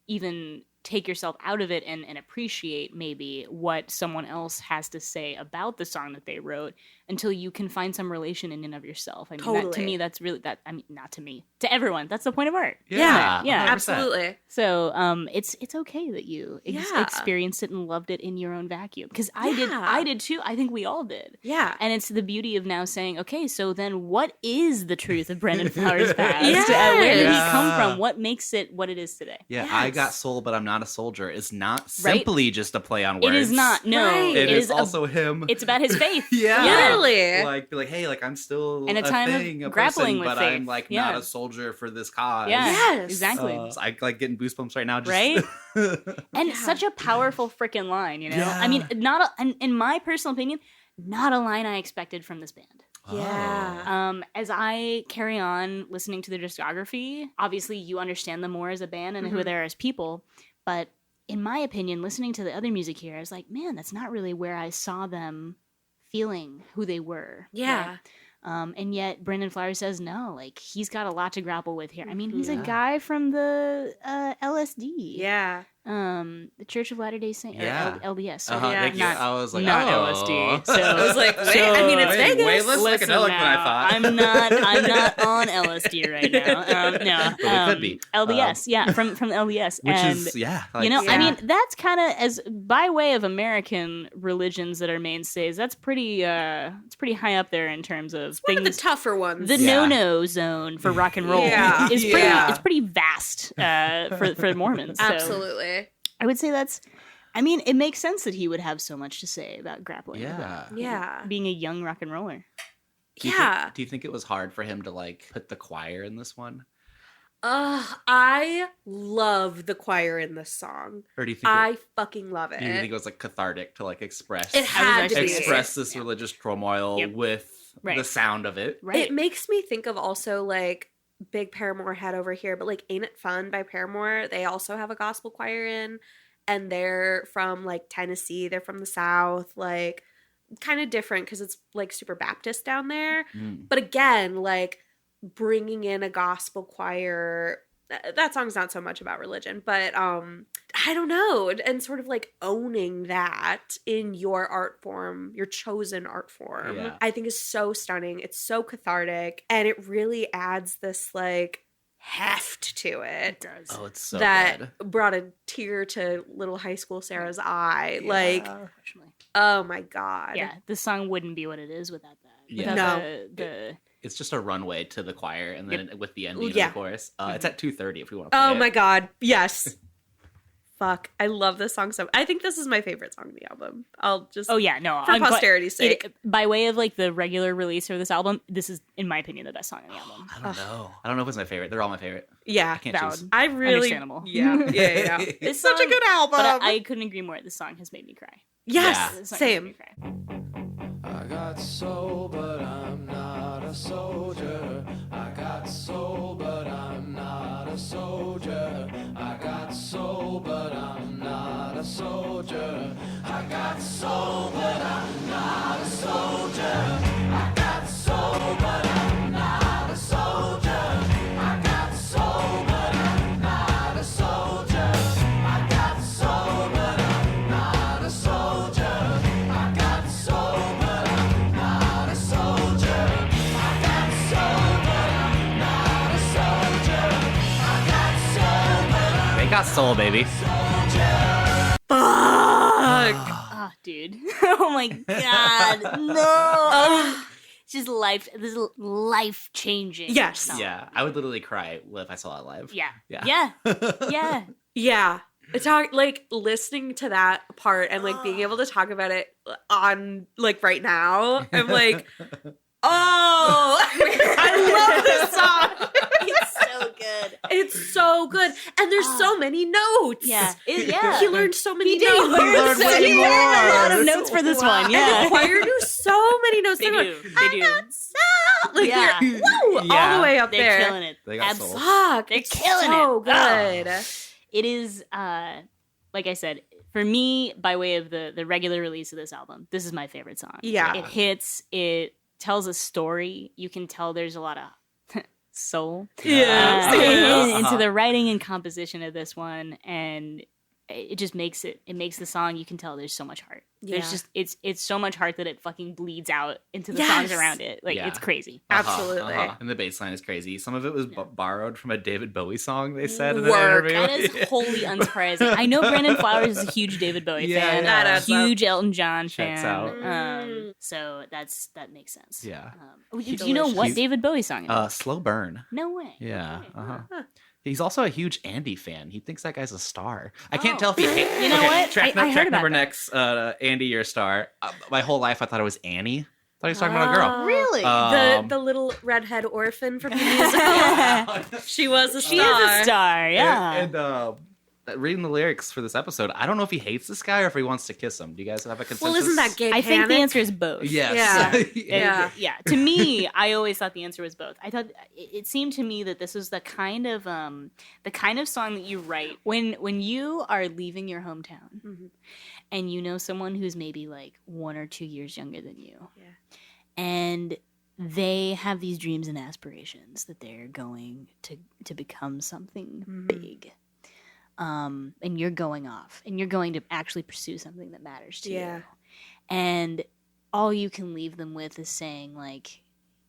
even take yourself out of it and appreciate maybe what someone else has to say about the song that they wrote until you can find some relation in and of yourself. I mean, that, to Totally. me, that's really that. I mean, not to me, to everyone. That's the point of art. Yeah, Yeah, 100%. Absolutely. So, it's okay that you Yeah. experienced it and loved it in your own vacuum, because Yeah. I did too. I think we all did. Yeah. And it's the beauty of now saying, okay, so then what is the truth of Brendan Flowers' past? Yes. Where did he Yeah. come from? What makes it what it is today? Yeah, Yes. I got soul, but I'm not a soldier. It's not Right? simply just a play on words. It is not. No, Right. It is a- also him. it's about his faith. Yeah. Literally. Like, be like, hey, like I'm still And a time of thing, a grappling person, with but faith. I'm like Yeah. not a soldier for this cause. Yeah, Yes. exactly. So I like getting goosebumps right now. Just Right? And Yeah. such a powerful freaking line, you know? Yeah. I mean, in my personal opinion, not a line I expected from this band. Yeah. As I carry on listening to their discography, obviously you understand them more as a band and who Mhm. they are as people. But in my opinion, listening to the other music here, I was like, man, that's not really where I saw them feeling who they were. Yeah. right? And yet Brendan Flowers says no, like he's got a lot to grapple with here. I mean, he's a Yeah. guy from the LSD. Yeah. The Church of Latter-day Saints, Yeah. or LDS. Sorry. Uh-huh, Yeah. thank you. Not- I was like, not oh. LSD. So I was like, wait, I mean, it's Wait, Vegas. way less Listen psychedelic than I now, thought. I'm not on LSD right now. No, But we could be. LDS, yeah, from LDS, Which and is, yeah. you know, Yeah. I mean, that's kind of as by way of American religions that are mainstays. That's pretty, it's pretty high up there in terms of One of the things. tougher ones. The Yeah. no-no zone for rock and roll Yeah. is pretty. Yeah. It's pretty vast for Mormons. So Absolutely. I would say that's. I mean, it makes sense that he would have so much to say about grappling. with Yeah. that. Yeah. Being a young rock and roller. Do you Yeah. Think, do you think it was hard for him to like put the choir in this one? I love the choir in this song. Or do you think I fucking love do you think it. it was like cathartic to like express It had to be. express this Yeah. religious turmoil Yep. with Right. the sound of it? Right. It makes me think of also like big Paramore head over here, but like Ain't It Fun by Paramore, they also have a gospel choir in, and they're from like Tennessee, they're from the South, like kind of different because it's like super Baptist down there. Mm. But again, like bringing in a gospel choir, that song's not so much about religion, but I don't know, and sort of like owning that in your art form, your chosen art form, Yeah. I think is so stunning. It's so cathartic, and it really adds this like heft to it does. Oh, it's so that good. brought a tear to little high school Sarah's eye. Like, Unfortunately. oh my god, Yeah, this song wouldn't be what it is without that. Yeah. Without No. the It's just a runway to the choir, and then with the ending Yeah. of the chorus. It's at 2:30 if we want to. Play oh it. my god, yes. Fuck, I love this song so. I think this is my favorite song on the album. I'll just Oh yeah, no. for I'm quite- posterity's sake. by way of like the regular release of this album, this is, in my opinion, the best song on the album. I don't know. I don't know if it's my favorite. They're all my favorite. Yeah, I can't Valid. choose. I really, Understandable. yeah. It's It's such a song- good album. But I couldn't agree more. This song has made me cry. yes, Yeah. This song has made me same. cry. I got soul, but I'm not a soldier. I got soul, but I'm not a soldier. I got soul, but I'm not a soldier. I got soul, but I'm not a soldier. I got soul, but I'm not a soldier. I got soul, but I'm not a soldier. I got soul, but I'm not a soldier. I got soul, but I'm not a soldier. I got soul, but I'm not a soldier. I got soul, but I'm They got soul, baby. Fuck. Ah, dude. Oh my god. No. just this is life changing. Yes. Yeah, I would literally cry if I saw it live. Yeah. Yeah. Yeah. Yeah. It's like listening to that part and like being able to talk about it on like right now. I'm like, oh, I love this song. It's so good. It's so good. And there's so many notes. Yeah. He learned so many He notes. learned way He learned a lot more. of notes for this one. And Yeah. the choir knew so many notes. They They're do. like, They I'm do. not so. Like, Yeah. they're, woo, all Yeah. the way up They're there. killing it. They got soul. Fuck. They're it's killing so it. good. It is, like I said, for me, by way of the regular release of this album, this is my favorite song. Yeah. It hits, it tells a story. You can tell there's a lot of soul Yeah. into the writing and composition of this one. And it just makes the song, you can tell there's so much heart. There's Yeah. just, it's so much heart that it fucking bleeds out into the Yes. songs around it. Like, Yeah. it's crazy. Absolutely. And the bass line is crazy. Some of it was borrowed from a David Bowie song, they said in Work. an interview. That is wholly unsurprising. I know Brandon Flowers is a huge David Bowie Yeah, fan, yeah. That adds up. huge Elton John Checks fan. out. So that makes sense. Yeah. Do you know what He's- David Bowie song it is? Slow Burn. No way. Yeah. Okay. Uh-huh. He's also a huge Andy fan. He thinks that guy's a star. I can't tell if he hates. You know what? Track, I heard track about number that. next. Andy, you're a star. My whole life, I thought it was Annie. I thought he was talking about a girl. Really? The little redhead orphan from the musical. She was a star. She is a star. Yeah. And reading the lyrics for this episode, I don't know if he hates this guy or if he wants to kiss him. Do you guys have a consensus? Well, isn't that gay I think the panic? answer is both. Yes. Yeah. Yeah. To me, I always thought the answer was both. I thought it seemed to me that this was the kind of song that you write when you are leaving your hometown Mhm. and you know someone who's maybe like 1 or 2 years younger than you. Yeah. And they have these dreams and aspirations that they're going to become something Mhm. big. And you're going off and you're going to actually pursue something that matters to Yeah. you. And all you can leave them with is saying like,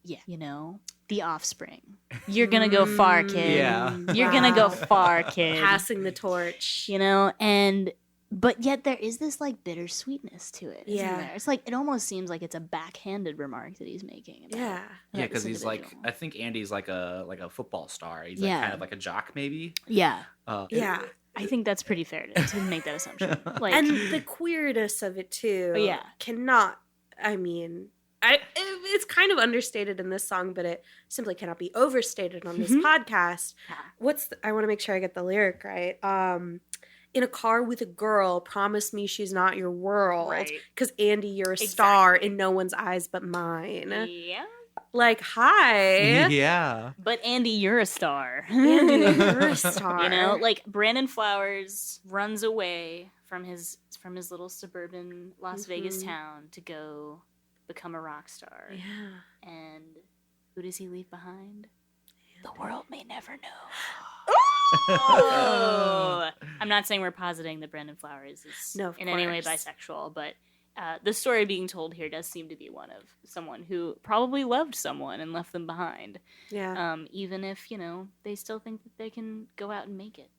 yeah, you know, the offspring. You're going to go far, kid. Yeah. You're going to go far, kid. Passing the torch. You know, but yet there is this like bittersweetness to it. Isn't Yeah. there? It's like, it almost seems like it's a backhanded remark that he's making. About, Yeah. Yeah, about because this he's like, individual. I think Andy's like a football star. He's Yeah. like kind of like a jock, maybe. Yeah. Yeah. I think that's pretty fair to make that assumption. Like, And the queerness of it too. Yeah. Cannot. I mean, it's kind of understated in this song, but it simply cannot be overstated on this podcast. I want to make sure I get the lyric right. In a car with a girl, promise me she's not your world. Right. Because Andy, you're a star in no one's eyes but mine. yeah. Like, hi. Yeah. But Andy, you're a star. Andy, you're a star. You know, like Brandon Flowers runs away from his little suburban Las Vegas town to go become a rock star. Yeah. And who does he leave behind? The world may never know. Oh! I'm not saying we're positing that Brandon Flowers is No, of in any way course. bisexual, but the story being told here does seem to be one of someone who probably loved someone and left them behind. Yeah. Even if, you know, they still think that they can go out and make it.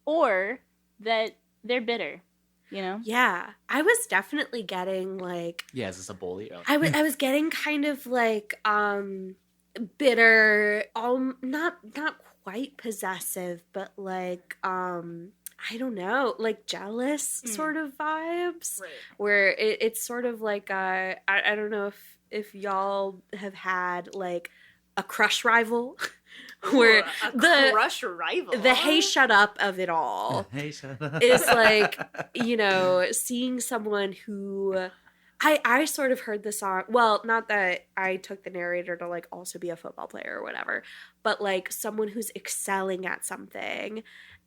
Or that they're bitter, you know? Yeah. I was definitely getting like Yeah, is this a bully? Oh. I was getting kind of like bitter, not quite possessive, but like I don't know, like jealous sort of vibes. Right. Where it's sort of like I don't know if y'all have had like a crush rival where crush rival. the hey shut up of it all Hey, shut up. is like, you know, seeing someone who I sort of heard the song. Well, not that I took the narrator to like also be a football player or whatever, but like someone who's excelling at something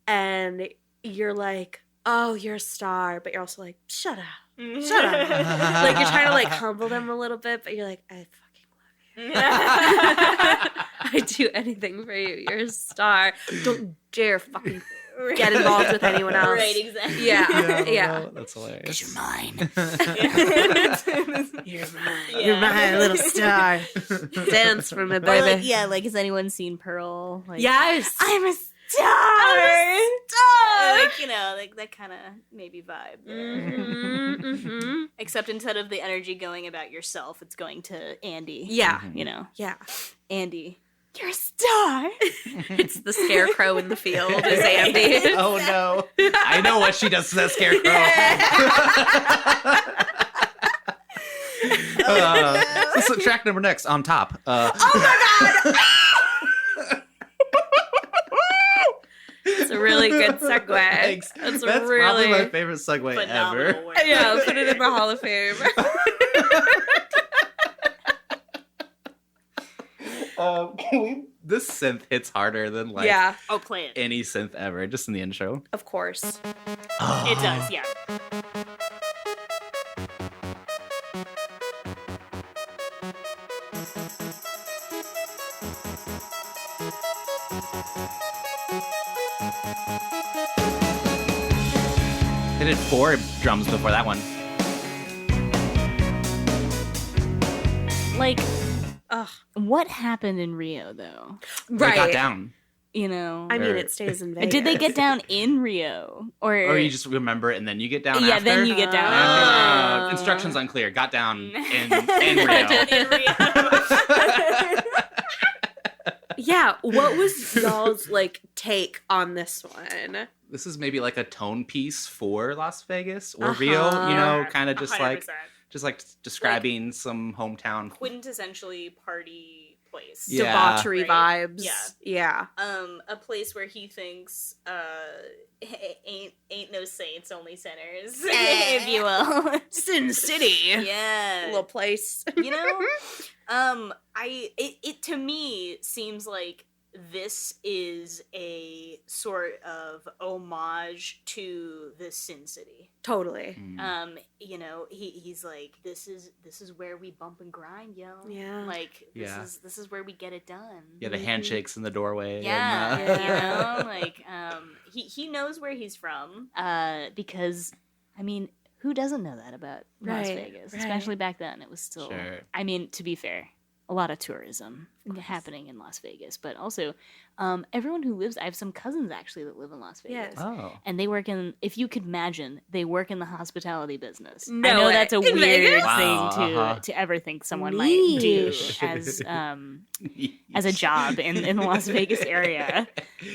and you're like, oh, you're a star, but you're also like, shut up. Shut up. Like you're trying to like humble them a little bit, but you're like, I fucking love you. I do anything for you. You're a star. Don't dare fucking get involved with anyone else. Right, exactly. Yeah. That's hilarious. You're mine. You're mine. You're my little star. Dance for me, Or baby. like, yeah, like has anyone seen Pearl? Like, Yes. I'm a Star! Like, you know, like that kind of maybe vibe there. Except instead of the energy going about yourself, it's going to Andy. Yeah. You know, Yeah. Andy, you're a star. It's the scarecrow in the field is Andy. Oh no! I know what she does to that scarecrow. So track number next on top. Oh my god! It's a really good segue. Thanks. That's That's really probably my favorite segue Phenomenal ever. work. Yeah, put it in the Hall of Fame. Can we? This synth hits harder than like Yeah, Oh, play it. any synth ever. Just in the intro. of course. It does, yeah. They did 4 drums before that one. Like, Ugh. what happened in Rio, though? They Right. got down. You know? I mean, Or- it stays in Vegas. Did they get down in Rio? Or you just remember it and then you get down Yeah, after? then you get down. Instructions unclear. Got down in Got Rio. down in Rio. Yeah, what was y'all's like take on this one? This is maybe like a tone piece for Las Vegas or Uh-huh. Rio, you know, kind of just 100%. like describing some hometown. Quintessentially party place. Yeah. Debauchery Right? vibes. Yeah. Yeah. A place where he thinks ain't no saints, only sinners, if you will. Sin City. Yeah. Little place. You know? It to me seems like this is a sort of homage to the Sin City. Totally. Mm. You know, he's like, this is where we bump and grind, yo. Yeah. Like Yeah. this is where we get it done. Yeah, the handshakes in the doorway. Yeah, and, you know, like he knows where he's from, because I mean, who doesn't know that about Las Right, Vegas? right. Especially back then, it was still. Sure. I mean, to be fair, a lot of tourism happening in Las Vegas, but also everyone who lives. I have some cousins actually that live in Las Vegas. Yes. Oh. And they work in, if you could imagine, they work in the hospitality business. No I know way. that's a In weird Vegas? Wow, thing uh-huh. to ever think someone might do Niche. as a job in the Las Vegas area.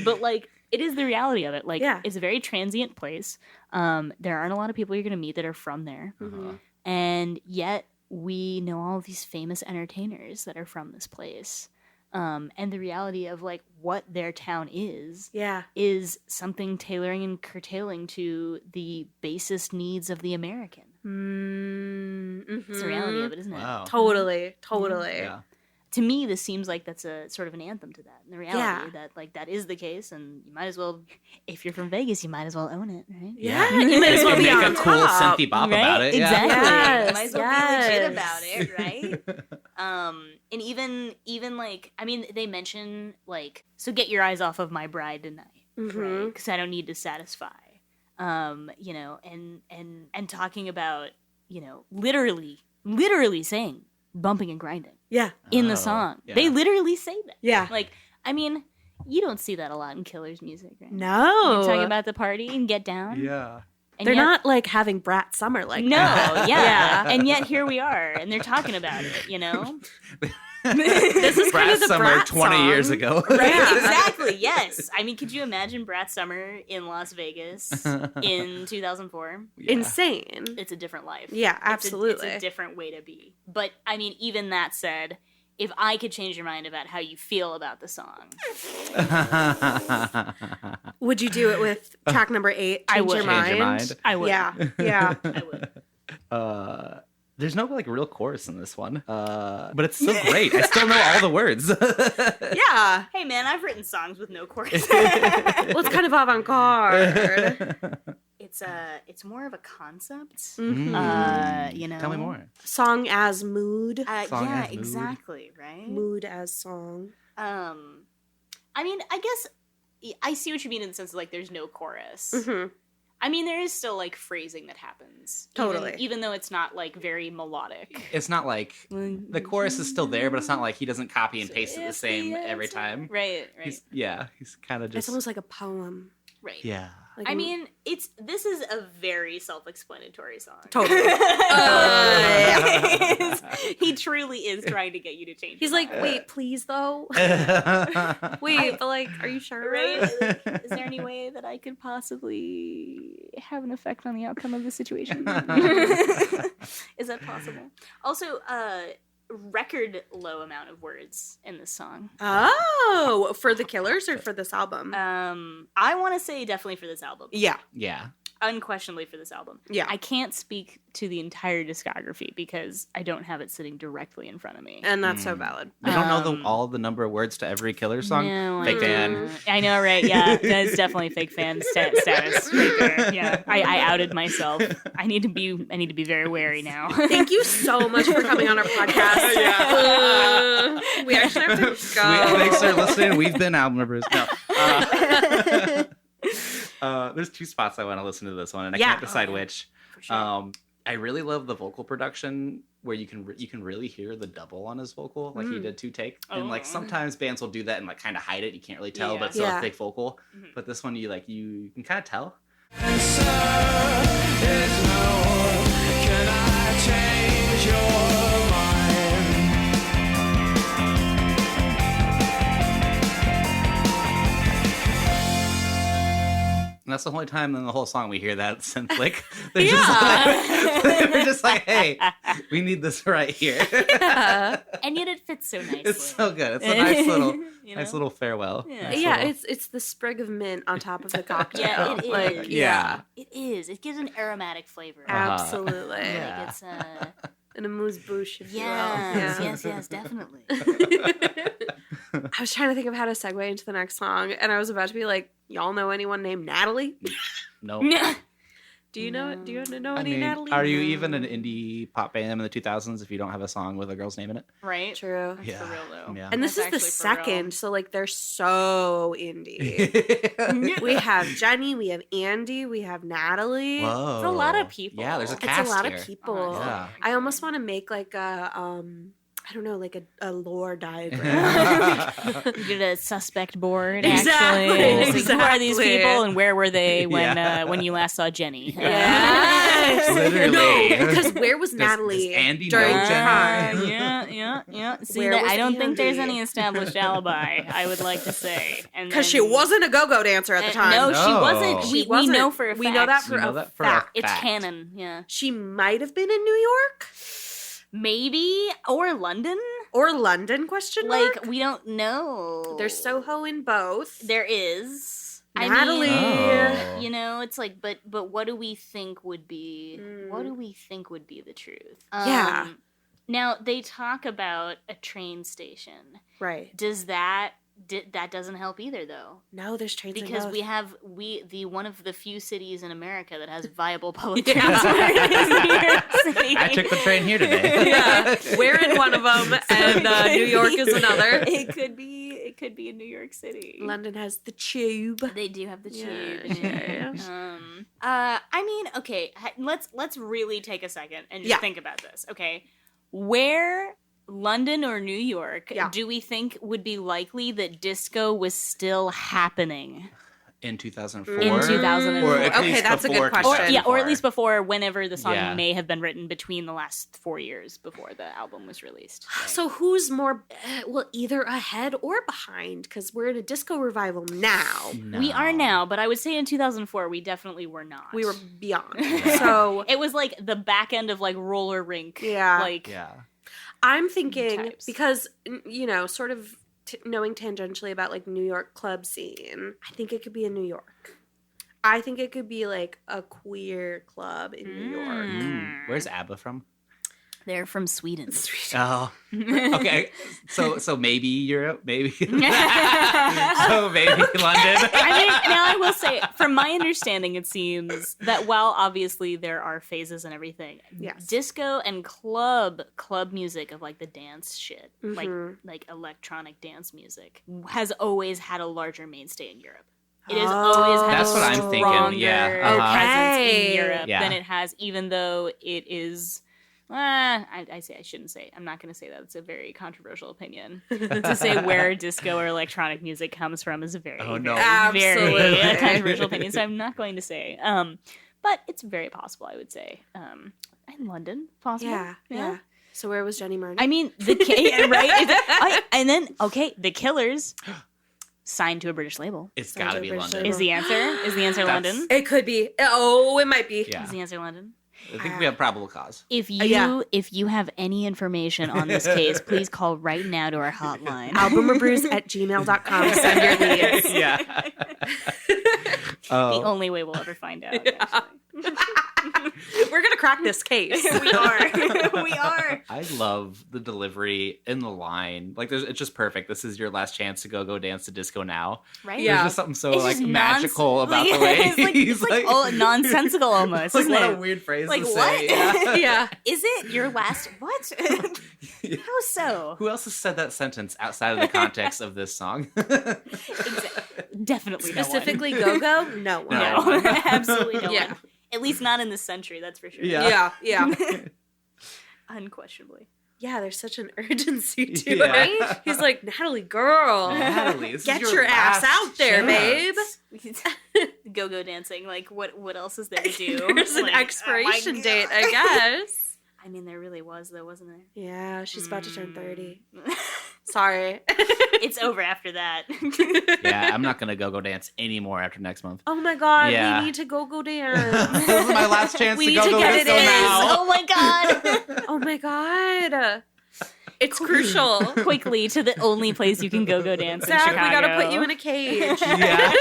But like, it is the reality of it. Like, Yeah. it's a very transient place. There aren't a lot of people you're going to meet that are from there. Uh-huh. And yet we know all of these famous entertainers that are from this place. And the reality of like what their town is Yeah. something tailoring and curtailing to the basest needs of the American. Mm-hmm. It's the reality of it, isn't it? Wow. Totally. Totally. Yeah. To me, this seems like that's a sort of an anthem to that. And the reality Yeah. that like that is the case, and you might as well, if you're from Vegas, you might as well own it, right? Yeah. You might as well be make on a cool top. synthy bop Right? about it. Exactly. Yeah. Yes, Might as well be legit yes. about it, right? And even like, I mean, they mention like, so get your eyes off of my bride tonight, Mhm. because I don't need to satisfy. You know, and talking about, you know, literally saying bumping and grinding Yeah. in the Oh, song. yeah. They literally say that. Yeah. Like, I mean, you don't see that a lot in Killer's music, right? No. You're talking about the party and get down. Yeah. And They're yet- not like having Brat Summer like No, that. yeah. And yet here we are, and they're talking about it, you know? This is kind Brat of the Summer Brat 20 song. years ago. Right, Yeah. exactly, yes. I mean, could you imagine Brat Summer in Las Vegas in 2004? Yeah. Insane. It's a different life. Yeah, It's absolutely. a different way to be. But, I mean, even that said, if I could change your mind about how you feel about the song, Would you do it with track number 8? I Change would. your Change your mind. mind. I would. Yeah. Yeah. I would. There's no like real chorus in this one, but it's so great. I still know all the words. Yeah. Hey, man, I've written songs with no chorus. Well, it's kind of avant-garde. It's more of a concept. Mhm. You know. Tell me more. Song as mood. Song Yeah, as mood. exactly, right? Mood as song. I mean, I guess I see what you mean in the sense of like there's no chorus. Mhm. I mean, there is still like phrasing that happens. Totally. Even though it's not like very melodic. It's not like the chorus is still there, but it's not like he doesn't copy and paste it the same every time. Right. He's kind of just. It's almost like a poem. Right. Yeah. Like, I mean, this is a very self-explanatory song. totally. He truly is trying to get you to change. He's your like, mind. wait, please though. Wait, but like, are you sure? Right? Like, is there any way that I could possibly have an effect on the outcome of the situation? Is that possible? Also, record low amount of words in this song. Oh, for the Killers or for this album? I want to say definitely for this album. Yeah. Yeah. Unquestionably for this album. Yeah. I can't speak to the entire discography because I don't have it sitting directly in front of me. And that's so valid. You don't know all the number of words to every Killer song? No, Fake I fan. don't. I know, right? Yeah, that's definitely fake fan status right there. Yeah, I outed myself. I need to be very wary now. Thank you so much for coming on our podcast. We actually have to go. Thanks for listening. We've been Album ReBrews. No. There's 2 spots I want to listen to this one, and I can't decide which. Sure. I really love the vocal production where you can really hear the double on his vocal, like he did 2 take. And like sometimes bands will do that and like kind of hide it. You can't really tell, but it's still a thick vocal. But this one, you can kind of tell. And sir, there's no can I change your mind? And that's the only time in the whole song we hear that synth lick. They're just like, hey, we need this right here. And yet it fits so nicely. It's so good. It's a nice little, nice little farewell. Yeah. Nice Yeah, little- it's the sprig of mint on top of the cocktail. Yeah, it is. Like, Yeah. It is. It gives an aromatic flavor. Absolutely. Yeah. Like it's An amuse-bouche, if yes, you will. yes, definitely. I was trying to think of how to segue into the next song, and I was about to be like, y'all know anyone named Natalie? No. Do you know I any mean, Natalie? are you even an indie pop band in the 2000s if you don't have a song with a girl's name in it? Right? True. That's for real though. Yeah. And this That's is the actually for real. second, so like they're so indie. We have Jenny, we have Andy, we have Natalie. Whoa. It's a lot of people. Yeah, there's a It's cast a lot here. of people. Yeah. I almost want to make like a I don't know, like a lore diagram. You get a suspect board. Exactly, Actually. It's like, who are these exactly. people and where were they when Yeah. when you last saw Jenny? Yes. Literally. No, because where was Natalie does Andy during know the Jenny? Yeah. See, Where that, was I don't think there's Andy? any established alibi. I would like to say, Because she wasn't a go-go dancer at the time. No, she No. wasn't. She We wasn't. know for a fact. We know that for We know a that for a fact. It's fact. canon. Yeah, She might have been in New York maybe or London. or London? Question mark. Like we don't know. There's Soho in both. There is. Natalie. Oh. You know, it's like, but what do we think would be? What do we think would be the truth? Yeah. Now they talk about a train station. Right. Does that doesn't help either though? No, there's trains in Because both. we have the one of the few cities in America that has viable public transport is New York City. I took the train here today. Yeah, we're in one of them, and New York is another. It could be in New York City. London has the tube. They do have the tube. Yeah. I mean, okay, let's really take a second and just Yeah. think about this. Okay, where London or New York Yeah. do we think would be likely that disco was still happening? In 2004? In 2004. Or at Okay, least that's a good before question. 2004. Or at least before whenever the song Yeah. may have been written between the last 4 years before the album was released. So who's more, either ahead or behind? Because we're in a disco revival now. No. We are now, but I would say in 2004 we definitely were not. We were beyond. So It was like the back end of like roller rink. Yeah. Like Yeah. I'm thinking, Types. because, sort of knowing tangentially about like New York club scene, I think it could be in New York. I think it could be like a queer club in New York. Where's ABBA from? they're from Sweden. Oh. Okay. So maybe Europe, maybe. So maybe London. I mean, now I will say, from my understanding, it seems that while obviously there are phases and everything, Yes. disco and club music of like the dance shit, Mhm. like electronic dance music, has always had a larger mainstay in Europe. It has always had That's a what I'm thinking, stronger yeah. presence in Okay. Europe Yeah. than it has, even though it is. I shouldn't say. I'm not going to say that. It's a very controversial opinion. To say where disco or electronic music comes from is a very, Oh, no. very Absolutely. controversial opinion. So I'm not going to say. But it's very possible, I would say. In London, possible. Yeah. So where was Jenny Martin? I mean, right? And then, the Killers signed to a British label. It's got to be British London. label. Is the answer? Is the answer That's- London? It could be. Oh, it might be. Yeah. Is the answer London? I think we have probable cause. If you Yeah. if you have any information on this case, please call right now to our hotline. AlbumReBrews@gmail.com. Send your leads. Yeah. The only way we'll ever find out. We're gonna crack this case. We are. We are. I love the delivery in the line. Like, it's just perfect. This is your last chance to go dance to disco now. Right? Yeah. There's just something so It's like just magical about the like, way it's like nonsensical almost. like, Isn't what it? a weird phrase Like, to what? say. Yeah. Yeah. Is it your last what? How so? Who else has said that sentence outside of the context of this song? Definitely no one. Specifically Go-Go? No one. No. No, absolutely no Yeah. one. At least not in this century, that's for sure. Yeah. Yeah. Unquestionably. Yeah, there's such an urgency to Yeah. it. He's like, Natalie, girl. Natalie, this is Get your ass last out there, chance. babe. Go-go dancing. Like, what else is there to do? There's an Like, expiration oh my date, God. I guess. I mean, there really was, though, wasn't there? Yeah, she's about to turn 30. Mm. Sorry. It's over after that. Yeah, I'm not gonna go dance anymore after next month. Oh my god, Yeah. we need to go dance. This is my last chance We to need go to get disco it in. now. Oh my god! Oh my god. It's crucial. Quickly to the only place you can go dance in Zach, Chicago. we gotta put you in a cage. Yeah.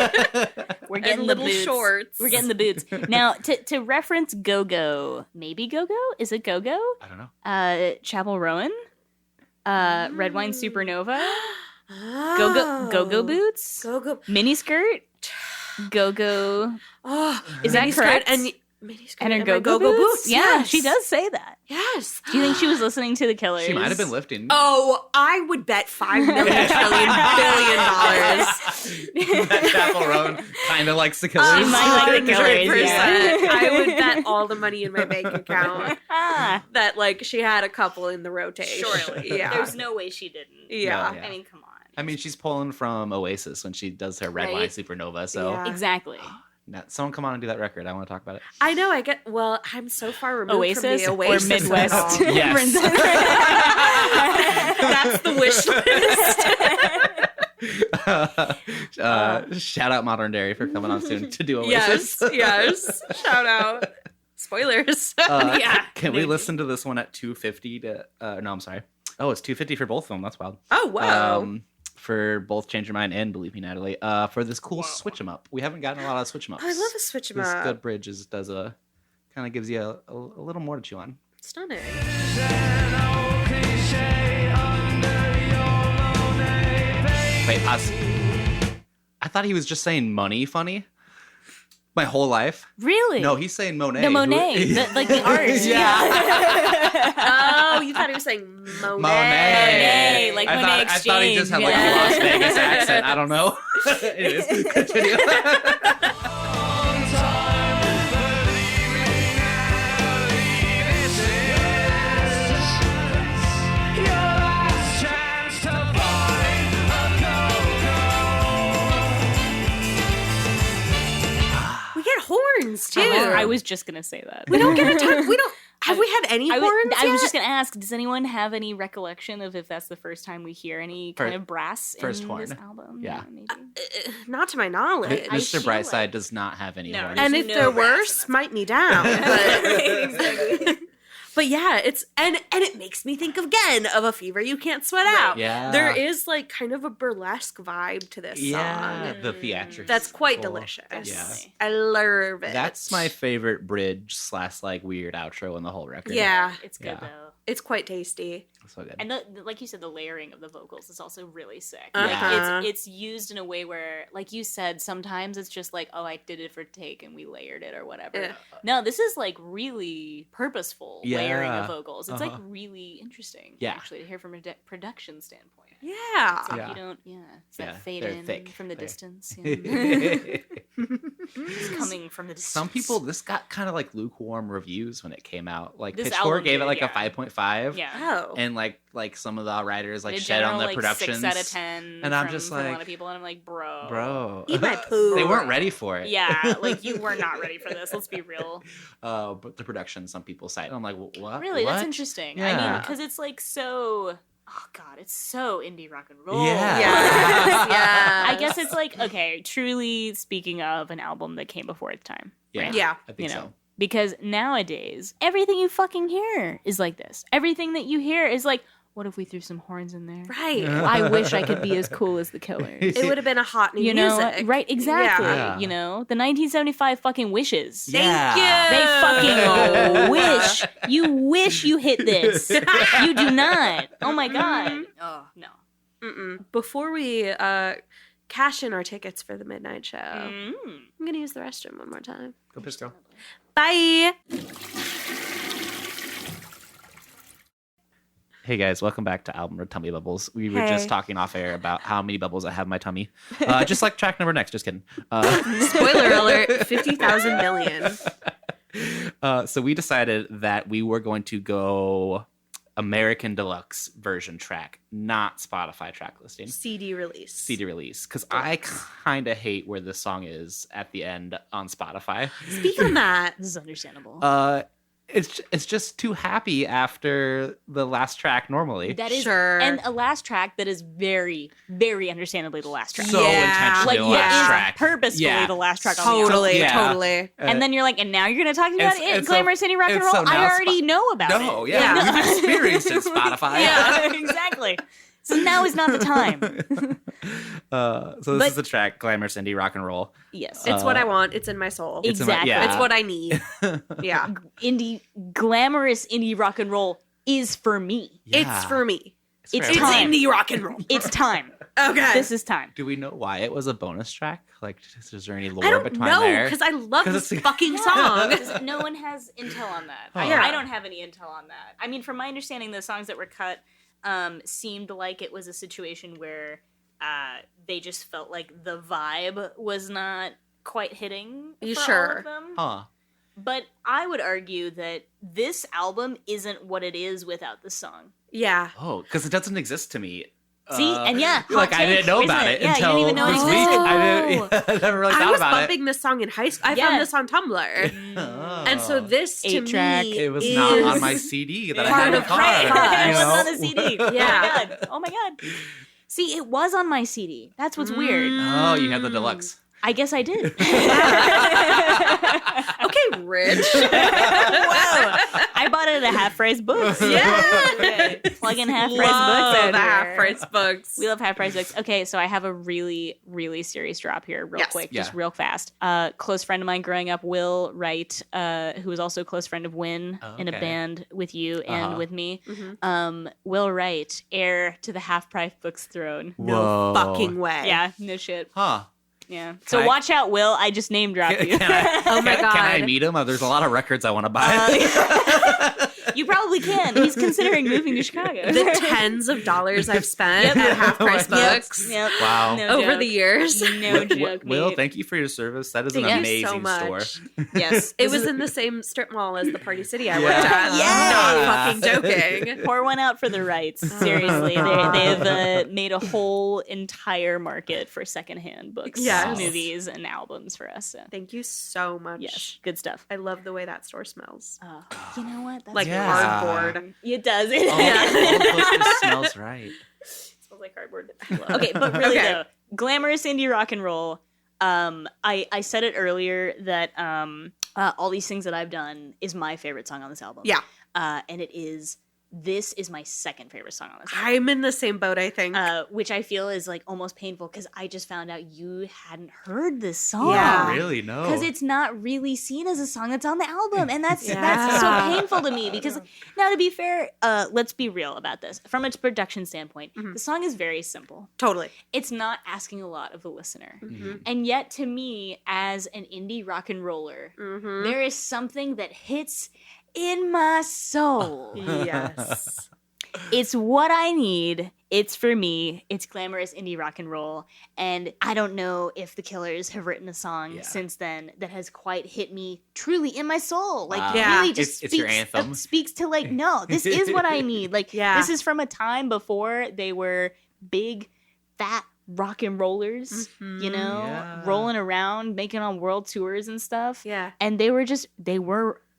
We're And getting the little boots. shorts. We're getting the boots. Now, to reference Go-Go, maybe Go-Go? Is it Go-Go? I don't know. Chapel Rowan? Red Wine Supernova? Oh. Go-Go boots? Go-Go. Mini skirt? Go-Go. Oh, Is that miniskirt correct? And miniskirt And her my go-go boots? Yeah, Yes. she does say that. Yes. Do you think she was listening to the Killers? She might have been lifting. Oh, I would bet $5 million billion. That Chapel Roan kind of likes the Killers. She might like the Killers, 100%. yeah. I would bet all the money in my bank account Ah, that like she had a couple in the rotation. surely. Yeah. There's no way she didn't. Yeah. Yeah. I mean, come on. I mean, she's pulling from Oasis when she does her Red Right? Wine Supernova. So, Yeah. Exactly. someone come on and do that record. I want to talk about it. I know. I get. Well, I'm so far removed Oasis, from the Oasis or Midwest? song. Yes. That's the wish list. Shout out Modern Dairy for coming on soon to do Oasis. Yes. Shout out. Spoilers. Yeah. Can we listen to this one at 250 to? No, I'm sorry. Oh, it's 250 for both of them. That's wild. Oh wow. For both Change Your Mind and Believe Me, Natalie. For this cool switch 'em up. We haven't gotten a lot of switch 'em ups. I love a switch 'em This up. good bridge does a kind of gives you a little more to chew on. Stunning. Wait, I thought he was just saying money funny. My whole life. Really? No, he's saying Monet. The Monet, like the art. Oh, you thought he was saying Monet. Monet, like I Monet thought, I thought he just had like Exchange, a Las yeah. Vegas accent. I don't know. Anyways, continue. We get horns too. I was just gonna say that. We don't get a ton. We don't. Have we had any I horns was yet? just gonna ask. Does anyone have any recollection of if that's the first time we hear any kind of brass first in horn. this album? Yeah. Maybe. Not to my knowledge. I Mr. feel Brightside like- does not have any No, horns. And There's if no there brass were, in that smite me down. But, Exactly. but yeah, it's and it makes me think again of A Fever You Can't Sweat Out. Yeah. There is like kind of a burlesque vibe to this Yeah, song. the theatrics. That's quite Cool. delicious. Yeah. I love it. That's my favorite bridge / like weird outro in the whole record. Yeah. It's good Yeah. though. It's quite tasty. So good. And like you said, the layering of the vocals is also really sick. Uh-huh. Like it's used in a way where, like you said, sometimes it's just like, oh, I did it for take and we layered it or whatever. Yeah. No, this is like really purposeful layering of vocals. It's like really interesting, actually, to hear from a production standpoint. Yeah. It's like you don't, it's that fade they're in thick. from the They're- distance. It's coming from the distance. Some people, this got kind of like lukewarm reviews when it came out. Like This Pitchfork album gave it did, like yeah. a 5.5. Yeah. Oh. And like some of the writers like In shed on general, the like productions. 6 out of 10. And I'm from, just from a lot like, of people, and I'm like, bro. Bro. Eat my poo. They weren't ready for it. Yeah, like you were not ready for this. Let's be real. But the production, some people cite. And I'm like, what? Really, What? that's interesting. I Yeah. mean, because it's like so. Oh God, it's so indie rock and roll. Yeah. Yes, yes. I guess it's like, okay, truly speaking of an album that came before its time. Yeah. right? Yeah. I think You know. so. Because nowadays, everything you fucking hear is like this. Everything that you hear is like, what if we threw some horns in there? Right. I wish I could be as cool as the Killers. It would have been a hot new You know, music. right? Exactly. Yeah. You know, the 1975 fucking wishes. Thank Yeah. you. They fucking wish. You wish you hit this. You do not. Oh my God. Oh, no. Mm-mm. Before we cash in our tickets for the midnight show, I'm going to use the restroom one more time. Go piss, girl. Bye. Hey guys, welcome back to Album Tummy Bubbles. We were Hey. just talking off air about how many bubbles I have in my tummy. Just like track number next, just kidding. Spoiler alert, 50,000 million. So we decided that we were going to go American Deluxe version track, not Spotify track listing. CD release. CD release. Because I kind of hate where this song is at the end on Spotify. Speak on that. This is understandable. It's just too happy after the last track normally. That is, Sure. and a last track that is very, very understandably the last track. So Yeah. intentionally like the last it is track. purposefully Yeah. the last track on the album. Totally, Yeah. totally. And then you're like, and now you're going to talk to me about It's so- Glamour City Rock and it's Roll? so now I already know about it. No, yeah. Yeah. We've experienced it, Spotify. Yeah, exactly. So now is not the time. So this But- is the track, Glamorous Indie Rock and Roll. Yes. It's what I want. It's in my soul. It's in my- Exactly. yeah. It's what I need. Yeah. Glamorous indie rock and roll is for me. It's for me. It's fair. It's time. indie rock and roll. It's time. Okay. This is time. Do we know why it was a bonus track? Like, is there any lore I don't between know there? because I love 'Cause this it's- fucking song. No one has intel on that. Yeah. I don't have any intel on that. I mean, from my understanding, the songs that were cut seemed like it was a situation where they just felt like the vibe was not quite hitting You for all sure? of them. Huh. But I would argue that this album isn't what it is without the song. Yeah. Oh, because it doesn't exist to me. See, and yeah, hot like I take, didn't know isn't about it? it Yeah, you until didn't even know it this existed. week. I never really I thought was about bumping this song in high school. I Yeah. found this on Tumblr. Oh. And so this to 8-track. me It was is not on my CD that I part had in the of car. Right. it you was know? on the CD. Yeah. Oh my god. See, it was on my CD. That's what's weird. Oh, you had the deluxe. I guess I did. Okay, Rich. Wow. I bought it at Half Price Books. Yeah. Plug in Half Price Love Books. the half price books. We love Half Price Books. Okay, so I have a really, really serious drop here, real Yes. quick, Yeah. just real fast. Close friend of mine growing up, Will Wright, who was also a close friend of Win in a Okay. band with you and Uh-huh. with me. Mhm. Will Wright, heir to the Half Price Books throne. No fucking way. Yeah, no shit. Huh. Yeah. So I- watch out, Will. I just name dropped you. Can I, Oh my can I God. meet him? There's a lot of records I want to buy. You probably can. He's considering moving to Chicago. The tens of dollars I've spent Yep. at half price Yep. books Yep. Wow. No over joke. the years. No joke, Will, mate. thank you for your service. That is an Thank you so amazing much. store. Yes. It was in the same strip mall as the Party City I Yeah. worked at. Yes. Not fucking joking. Pour one out for the rights. Seriously, they've made a whole entire market for secondhand books, Yes. movies, and albums for us. So, Thank you so much. yes, good stuff. I love the way that store smells. You know what? That's Like Yeah. cardboard. it does. All of this smells right. Smells like cardboard. Okay, but really Okay. though, glamorous indie rock and roll. I said it earlier that All These Things That I've Done is my favorite song on this album. Yeah. And it is This is my second favorite song on this album. I'm in the same boat, I think. Which I feel is like almost painful because I just found out you hadn't heard this song. Yeah. Oh, really? No. Because it's not really seen as a song that's on the album. And that's Yeah. so painful to me. Because now, to be fair, let's be real about this. From its production standpoint, the song is very simple. Totally. It's not asking a lot of the listener. Mm-hmm. And yet, to me, as an indie rock and roller, Mm-hmm. there is something that hits in my soul. Yes. It's what I need. It's for me. It's glamorous indie rock and roll. And I don't know if the Killers have written a song since then that has quite hit me truly in my soul. Like, Wow. Yeah. really just It's your anthem. speaks to, like, no, this is what I need. Like, Yeah. this is from a time before they were big, fat rock and rollers, you know, Yeah. rolling around, making on world tours and stuff. Yeah. And they were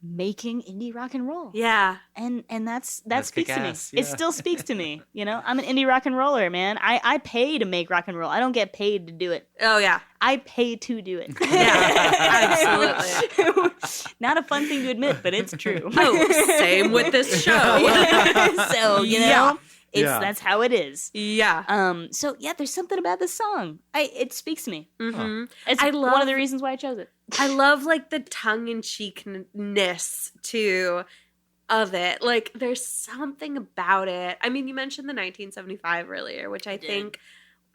making indie rock and roll. Yeah. And that That's speaks to me. kick-ass, It yeah. still speaks to me. You know, I'm an indie rock and roller, man. I pay to make rock and roll. I don't get paid to do it. Oh, yeah. I pay to do it. Yeah, absolutely. Not a fun thing to admit, but it's true. Oh, same with this show. So, you know, Yeah. that's how it is. Yeah. So yeah, there's something about this song. It speaks to me. Mm-hmm. It's I one love- of the reasons why I chose it. I love like the tongue-in-cheekness too of it. Like there's something about it. I mean, you mentioned the 1975 earlier, which I think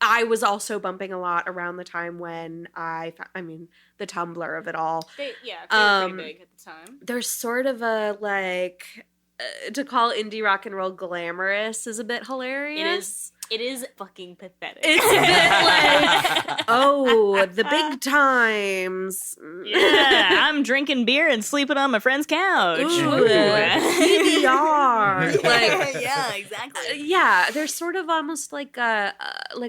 I was also bumping a lot around the time when the Tumblr of it all. They were pretty big at the time. There's sort of a like to call indie rock and roll glamorous is a bit hilarious. It is fucking pathetic. It's a bit like, oh, the big times. Yeah, I'm drinking beer and sleeping on my friend's couch. Ooh, PBR. Like, yeah, exactly. yeah, there's sort of almost like a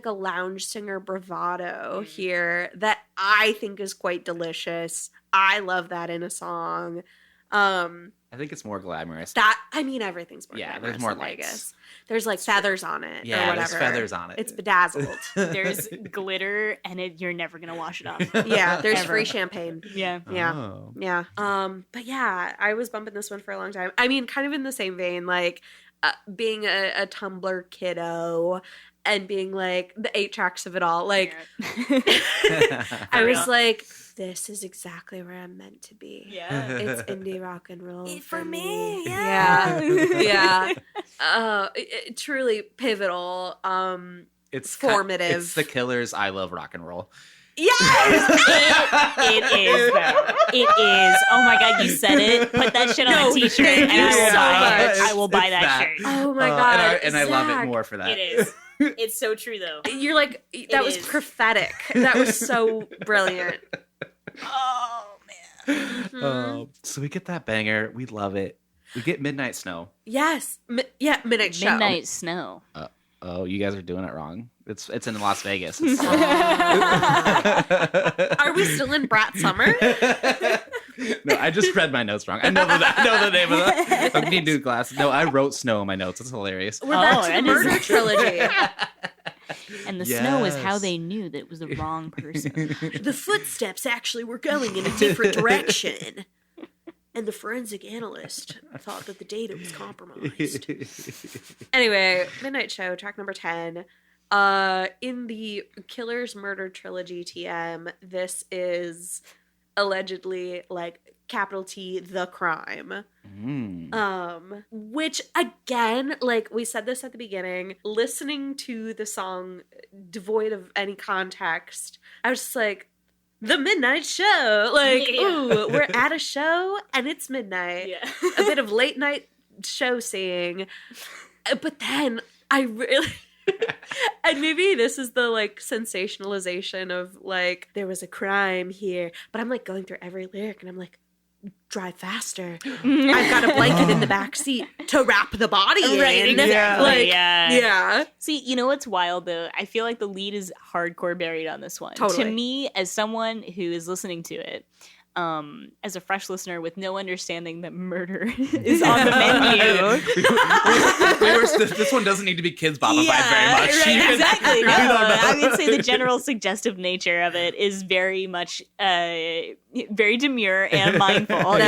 lounge singer bravado here that I think is quite delicious. I love that in a song. I think it's more glamorous. Everything's more Yeah, glamorous there's more in lights. Vegas. There's like feathers on it or Yeah, whatever. there's feathers on it. It's bedazzled. There's glitter, and you're never gonna wash it off. Yeah, there's Ever. free champagne. Yeah. Yeah. Oh. Yeah. But yeah, I was bumping this one for a long time. I mean, kind of in the same vein, like being a Tumblr kiddo and being like the 8 tracks of it all. Like, I was real. like, this is exactly where I'm meant to be. Yeah. It's indie rock and roll For me, Yeah. Yeah. Truly pivotal. It's formative. It's the Killers. I love rock and roll. Yes! It is, though. It is. Oh my god, you said it. Put that shit on No, a t-shirt, thank and you I will so buy it. much. I will buy It's that that. shirt. Oh my God. And I love it Zach. more for that. It is. It's so true, though. You're like, that was is. prophetic. That was so brilliant. Oh man. Mm-hmm. So we get that banger. We love it. We get Midnight Snow. Yes. Midnight Show. Midnight Snow. Oh, you guys are doing it wrong. It's in Las Vegas. Are we still in Brat Summer? No, I just read my notes wrong. I know the name of that. I need new glasses. No, I wrote Snow in my notes. It's hilarious. We're back to the that is- murder trilogy. And the snow is how Yes. they knew that it was the wrong person. The footsteps actually were going in a different direction. And the forensic analyst thought that the data was compromised. Anyway, Midnight Show, track number 10. In the Killers Murder Trilogy TM, this is allegedly like capital T, the crime. Which again, like we said this at the beginning, listening to the song devoid of any context, I was just like, the Midnight Show. Like, Yeah. ooh, we're at a show and it's midnight. Yeah. A bit of late night show seeing. But then I really and maybe this is the like sensationalization of like there was a crime here, but I'm like going through every lyric and I'm like, drive faster. I've got a blanket in the back seat to wrap the body in. Right, exactly. Like, Yeah. yeah. See, you know what's wild though? I feel like the lead is hardcore buried on this one. Totally. To me, as someone who is listening to it, as a fresh listener with no understanding that murder is on the menu. This one doesn't need to be kids bobified very much. Right, exactly. No, I would say the general suggestive nature of it is very much very demure and mindful.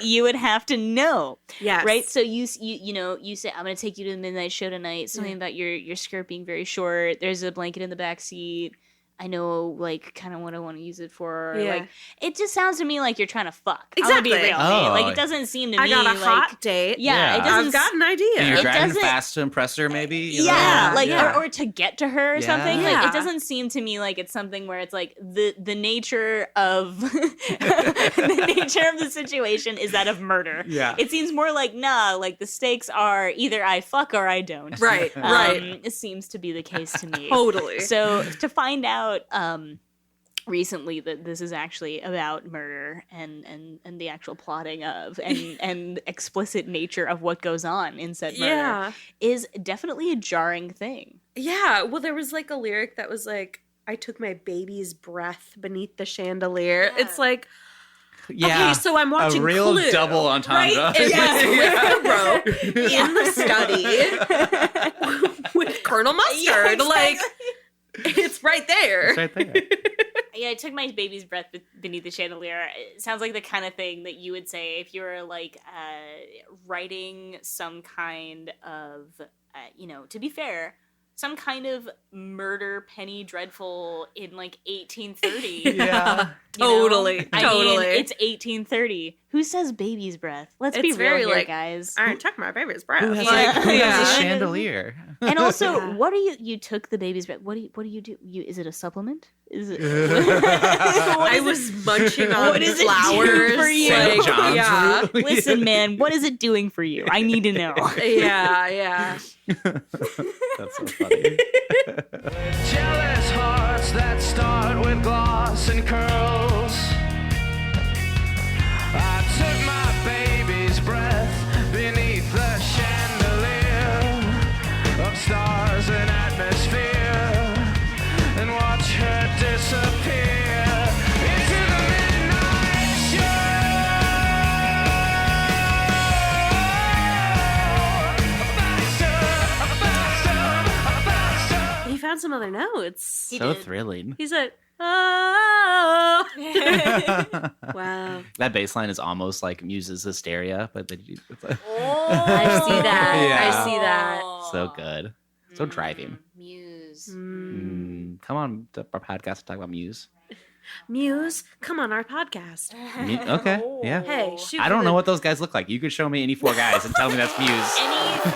You would have to know. Yes. Right? So you say, I'm going to take you to the midnight show tonight. Something about your skirt being very short. There's a blanket in the back seat. I know, like, kind of what I want to use it for. Yeah. Like, it just sounds to me like you're trying to fuck. Exactly. I'm gonna be real. Oh. Like, it doesn't seem to me I got a like... hot date. Yeah, it doesn't... I've got an idea. And you're driving doesn't- fast to impress her, maybe? You know? Yeah, like, Yeah. Or to get to her or Yeah. something. Yeah. Like, it doesn't seem to me like it's something where it's like the nature of the nature of the situation is that of murder. Yeah. It seems more like, nah, like the stakes are either I fuck or I don't. Right, right. It seems to be the case to me. Totally. So to find out recently that this is actually about murder and the actual plotting of and explicit nature of what goes on in said murder is definitely a jarring thing. Yeah. Well, there was like a lyric that was like, I took my baby's breath beneath the chandelier. Yeah. It's like, Yeah. okay, so I'm watching a real Clue, double entendre. right? It's like with the rope in the study with Colonel Mustard. Yeah, exactly. Like, it's right there. It's right there. Yeah, I took my baby's breath beneath the chandelier. It sounds like the kind of thing that you would say if you were like writing some kind of, to be fair, some kind of murder penny dreadful in like 1830. Yeah. Totally. I Totally. mean, it's 1830. Who says baby's breath? Let's be It's real very here, like, guys. I took my baby's breath. Who has, Like, who has yeah. a chandelier? And also, Yeah. what are you took the baby's breath? What do you do? Is it a supplement? Is it? I was munching on What is it flowers doing for you? St. John's yeah. root. Listen, man, what is it doing for you? I need to know. Yeah. That's so funny. Jealous hearts that start with gloss and curls. I took my baby's breath beneath the chandelier of stars and atmosphere and watch her disappear into the midnight show. He found some other notes. So thrilling. He said, oh. Wow. That bass line is almost like Muse's Hysteria, but then it's like, I see that. Yeah. I see that. so good. So driving. Muse. Come on, our podcast to talk about Muse. Muse, come on our podcast. Okay, yeah. Hey, shoot. I don't know what those guys look like. You could show me any four guys and tell me that's Muse.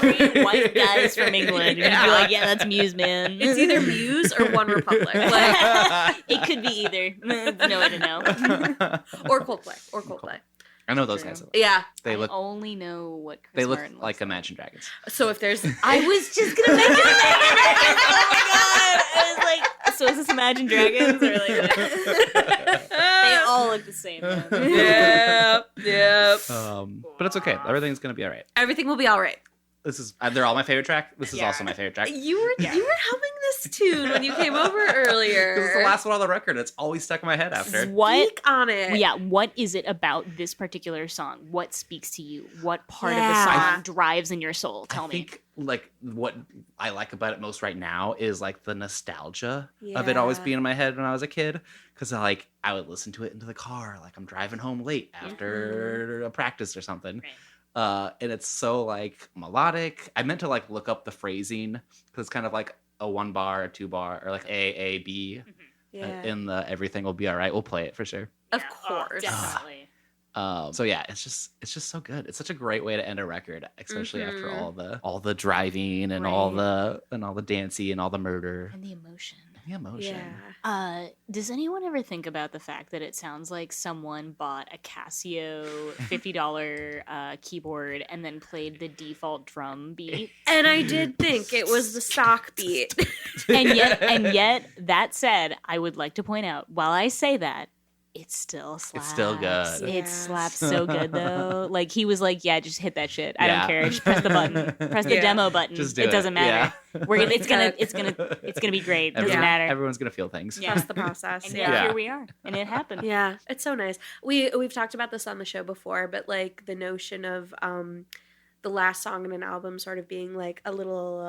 Any three white guys from England, you'd be like, yeah, that's Muse, man. It's either Muse or One Republic. Like, It could be either. No way to know. or Coldplay. I know those guys. Yeah. They I look. only know what Chris They look Martin looks like Imagine Dragons. So if there's I was just gonna make it. Oh my god! I was like, so is this Imagine Dragons or like? They all look the same. Man. Yep. But it's okay. Everything's gonna be all right. Everything will be all right. This is. They're all my favorite track. This is also my favorite track. You were humming this tune when you came over earlier. This is the last one on the record. It's always stuck in my head after. What? Speak on it. Yeah, what is it about this particular song? What speaks to you? What part of the Yeah. song drives in your soul? Tell I me. think like what I like about it most right now is like the nostalgia of it always Yeah. being in my head when I was a kid, because I would listen to it into the car, like I'm driving home late after a practice or something. Right. And it's so like melodic. I meant to like look up the phrasing because it's kind of like a 1 bar, a 2 bar, or like A B. Yeah. In the Everything Will Be All Right. We'll play it for sure. Of Oh, course. definitely. So yeah, it's just so good. It's such a great way to end a record, especially after all the driving and all the dancing and all the murder And the emotion. and the emotion. Yeah. Does anyone ever think about the fact that it sounds like someone bought a Casio $50 keyboard and then played the default drum beat? And I did think it was the stock beat. and yet, that said, I would like to point out, while I say that, it still slaps. It's still good. It Yeah. slaps so good though. Like he was like, yeah, just hit that shit. I don't care. Just press the button. Press the Yeah. demo button. Just do it doesn't matter. Yeah. We're gonna. It's gonna be great. Doesn't matter. Everyone's gonna feel things. Yeah. Trust the process. And Yeah. here we are, and it happened. Yeah, it's so nice. We've talked about this on the show before, but like the notion of the last song in an album sort of being like a little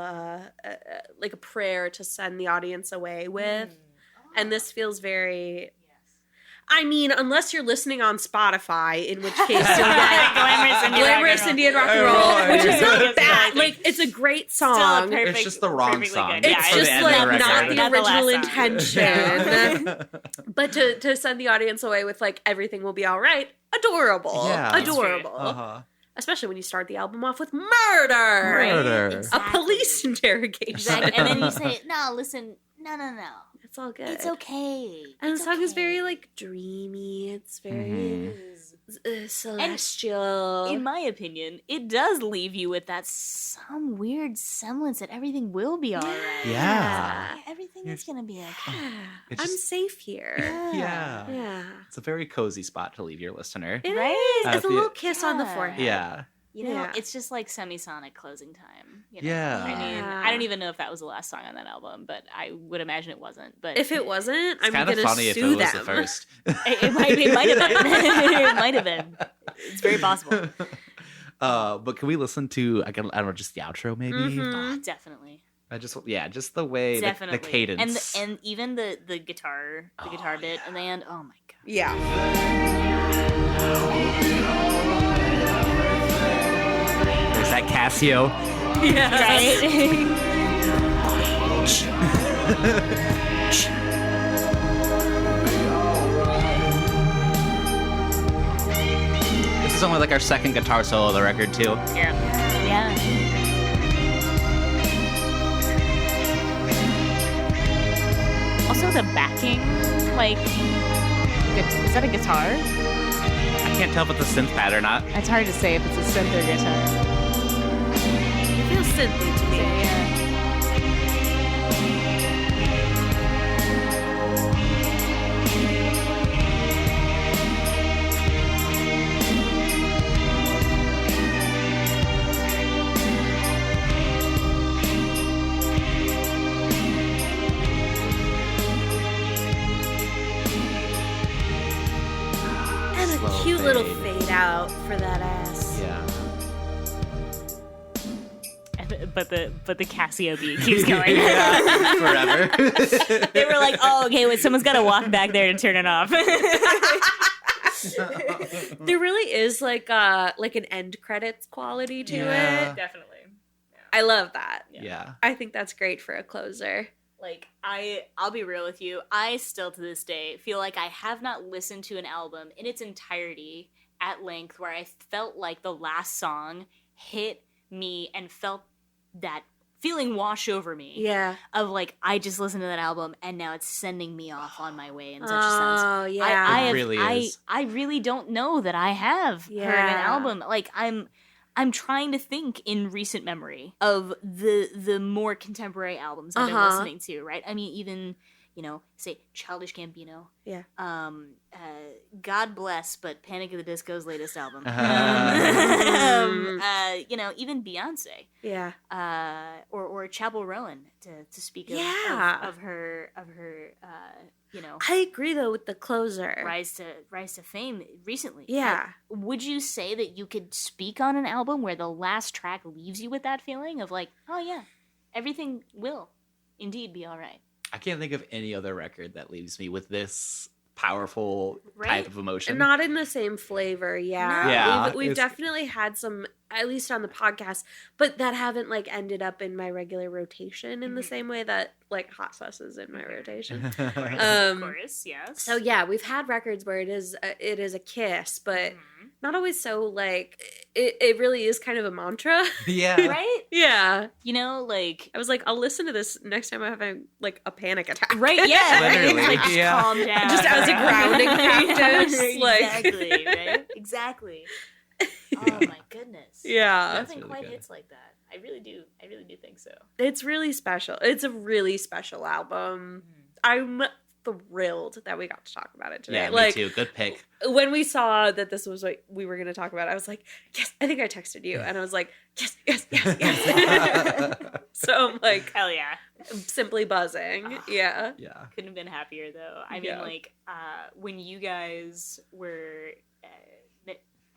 like a prayer to send the audience away with, and this feels very. I mean, unless you're listening on Spotify, in which case you'll get Glamorous Indian Rock and Roll, which is not bad. Like, it's a great song. It's just the wrong song. Good. It's for the just end of like the not record. the original Not the intention. But to send the audience away with like everything will be all right, adorable. Yeah. It's Adorable. Uh-huh. Especially when you start the album off with murder. Murder. A police interrogation. Exactly. And then you say, no, listen, no. It's all good. It's okay. And It's the song is okay. very like dreamy. It's very celestial. In my opinion, it does leave you with that some weird semblance that everything will be all right. Yeah. Everything is going to be okay. It's I'm just- safe here. Yeah. Yeah. It's a very cozy spot to leave your listener. It Right? is. It's a If you- little kiss on the Yeah. forehead. Yeah. You know, Yeah. it's just like semisonic closing time. You know? Yeah. I mean, Yeah. I don't even know if that was the last song on that album, but I would imagine it wasn't. But If it wasn't, It's I'm kind going of to funny if it sue was them. the first. it might have been. It might have been. It's very possible. But can we listen to, I don't know, just the outro maybe? Mhm. Oh, definitely. Just the way, Definitely. the cadence. And even the guitar bit in the end. Oh my god. Yeah. There's that Casio. This is only like our second guitar solo of the record too. Yeah. Also, the backing, like, is that a guitar? I can't tell if it's a synth pad or not. It's hard to say if it's a synth or guitar. It feels synthy to me. And a Slow cute little fade. fade out for that ass. Yeah. But the Casio beat keeps going. Forever. They were like, oh, okay, wait, someone's got to walk back there to turn it off. There really is like an end credits quality to Yeah. it. Definitely. I love that. Yeah. I think that's great for a closer. Like, I'll be real with you. I still, to this day, feel like I have not listened to an album in its entirety at length where I felt like the last song hit me and felt that feeling wash over me. Yeah. Of like, I just listened to that album and now it's sending me off on my way in such a sense. Oh, yeah. It really is. I really don't know that I have heard an Yeah. album. Like, I'm trying to think in recent memory of the more contemporary albums I've been Uh-huh. listening to, right? I mean, even, say Childish Gambino. Yeah. God Bless, but Panic at the Disco's latest album. Uh-huh. Even Beyonce. Yeah. Or Chapel Rowan to speak of, Yeah. of her I agree though with the closer. rise to fame recently. Yeah. Would you say that you could speak on an album where the last track leaves you with that feeling of like, oh yeah, everything will indeed be all right? I can't think of any other record that leaves me with this powerful Right? type of emotion. Not in the same flavor, yeah. No. Yeah, We've it's- definitely had some, at least on the podcast, but that haven't like ended up in my regular rotation in the same way that like Hot Sauce is in my rotation. Of Um, course, yes. So yeah, we've had records where it is a kiss, but not always so like it really is kind of a mantra. yeah. right? Yeah. Like I was like, I'll listen to this next time I'm having like a panic attack. right, yeah, Literally, like, just yeah. calm down, Just as a grounding practice, like- exactly, right? Exactly. Oh my goodness. Yeah. Nothing really quite good. hits like that. I really do think so. It's really special. It's a really special album. I'm thrilled that we got to talk about it today. Yeah, like, me too. Good pick. When we saw that this was what we were going to talk about, I was like, yes, I think I texted you. And I was like, yes, yes, yes, yes. So I'm like, Hell yeah. simply buzzing. Yeah. Yeah. Couldn't have been happier though. I mean, Yeah. like, when you guys were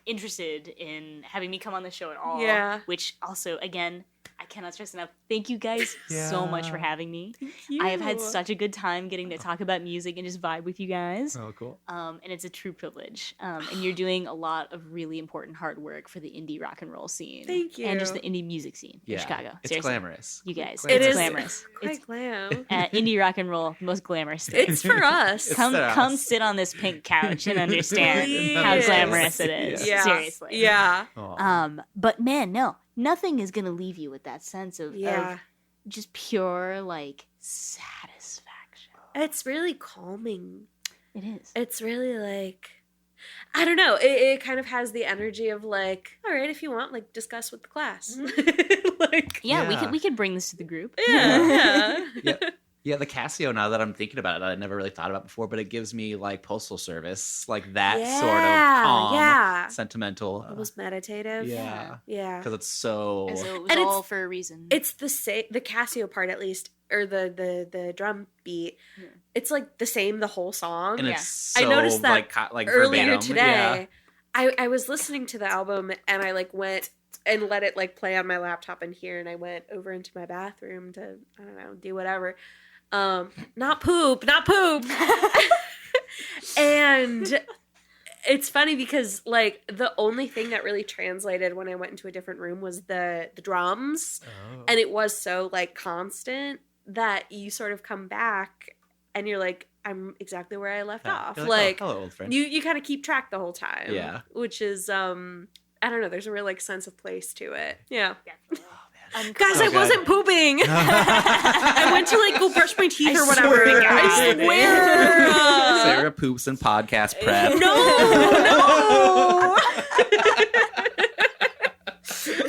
interested in having me come on the show at all, Yeah. which also, again, I cannot stress enough. Thank you guys so much for having me. I have had such a good time getting to talk about music and just vibe with you guys. Oh, cool. And it's a true privilege. And you're doing a lot of really important hard work for the indie rock and roll scene. Thank you. And just the indie music scene in Yeah. Chicago. It's Seriously. glamorous. You guys. It It's is glamorous. quite It's glam. indie rock and roll, the most glamorous thing. It's for us. It's Come for us. come sit on this pink couch and understand how Please. glamorous it is. Yeah. Seriously. Yeah. Aw. But man, no. Nothing is gonna leave you with that sense of Yeah. just pure like satisfaction. It's really calming. It is. It's really like, I don't know. It kind of has the energy of like, all right, if you want, like, discuss with the class. Like, Yeah, Yeah. we could bring this to the group. yeah. Yeah, the Casio, now that I'm thinking about it, I never really thought about before, but it gives me like Postal Service, like that sort of calm, yeah. sentimental. Almost meditative. Yeah. Yeah. Because it's so. And so it was And all it's- for a reason. It's the Casio part, at least, or the drum beat. Yeah. It's like the same the whole song. And Yeah. it's so I noticed that like Earlier verbatim. today, Yeah. I was listening to the album and I like went and let it like play on my laptop in here, and I went over into my bathroom to, I don't know, do whatever. Not poop. And it's funny because like the only thing that really translated when I went into a different room was the drums. Oh. And it was so like constant that you sort of come back and you're like, I'm exactly where I left off. You're Like, oh, hello, old friend. you kind of keep track the whole time. Yeah. Which is I don't know, there's a real like sense of place to it. Yeah. Definitely. Guys, So I good. wasn't pooping. I went to like go brush my teeth or whatever. swear to I God. swear. Sarah poops and podcast prep. No.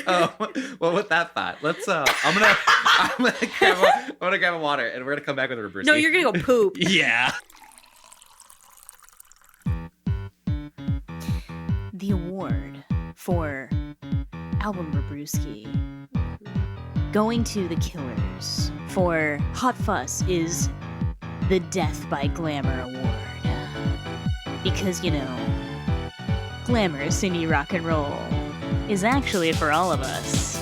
Oh, well, with that thought, let's. I'm gonna grab a water, and we're gonna come back with a Bruce. No, you're gonna go poop. Yeah. The award for Album ReBrewski going to the Killers for Hot Fuss is the Death by Glamour Award. Because, you know, glamorous indie rock and roll is actually for all of us.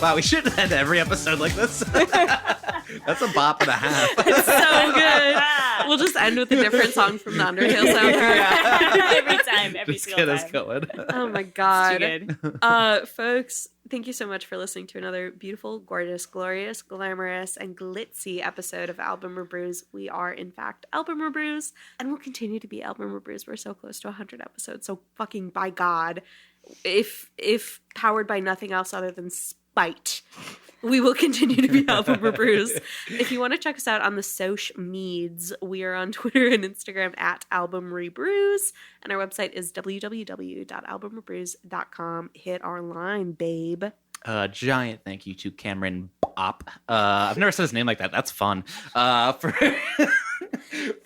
Wow, we should end every episode like this. That's a bop and a half. It's so good. We'll just end with a different song from the Undertale soundtrack. Every time, every Just single get us time. going. Oh my It's god. too good. Folks, thank you so much for listening to another beautiful, gorgeous, glorious, glamorous, and glitzy episode of Album ReBrews. We are, in fact, Album ReBrews, and we'll continue to be Album ReBrews. We're so close to 100 episodes, so fucking by God, if powered by nothing else other than spite, we will continue to be Album ReBrews. If you want to check us out on the Soch Meds, we are on Twitter and Instagram at Album ReBrews, and our website is www.albumrebrews.com. Hit our line, babe. Giant thank you to Cameron Bop. I've never said his name like that. That's fun.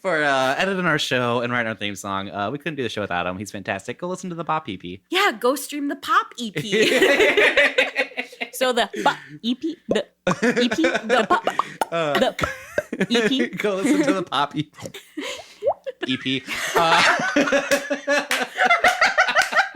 For editing our show and writing our theme song. We couldn't do the show without him. He's fantastic. Go listen to the Bop EP. Yeah, go stream the Pop EP. So the EP, the EP, the pop, the EP. Go listen to the Pop EP.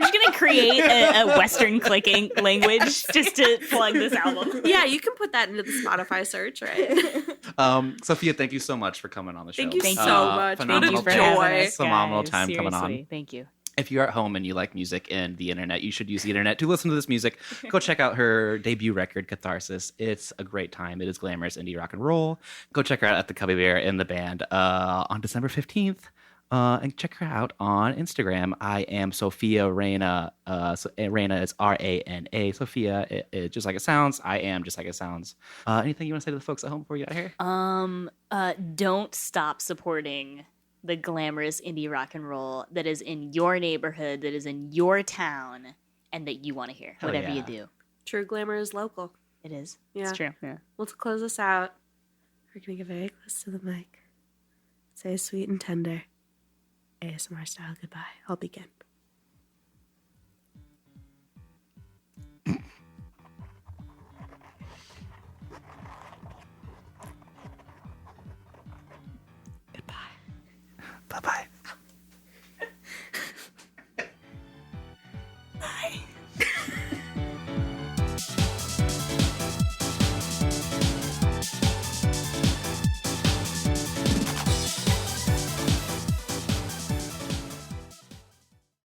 We're just gonna create a Western clicking language just to plug this album. Yeah, you can put that into the Spotify search, right? Sophia, thank you so much for coming on the show. Thank you Thank so you. much. What Phenomenal a for joy. joy. having us, Phenomenal guys. time coming on. Seriously, thank you. If you're at home and you like music and the internet, you should use the internet to listen to this music. Go check out her debut record, Catharsis. It's a great time. It is glamorous indie rock and roll. Go check her out at the Cubby Bear in the band on December 15th. And check her out on Instagram. I am Sophia Rana. Rana is Rana. Sophia, it just like it sounds. I am just like it sounds. Anything you want to say to the folks at home before you get out of here? Don't stop supporting the glamorous indie rock and roll that is in your neighborhood, that is in your town, and that you want to hear. Hell Whatever yeah. you do. True glamour is local. It is. Yeah. It's true. Yeah. Well, to close us out, we're going to get very close to the mic. Say a sweet and tender ASMR style goodbye. I'll begin.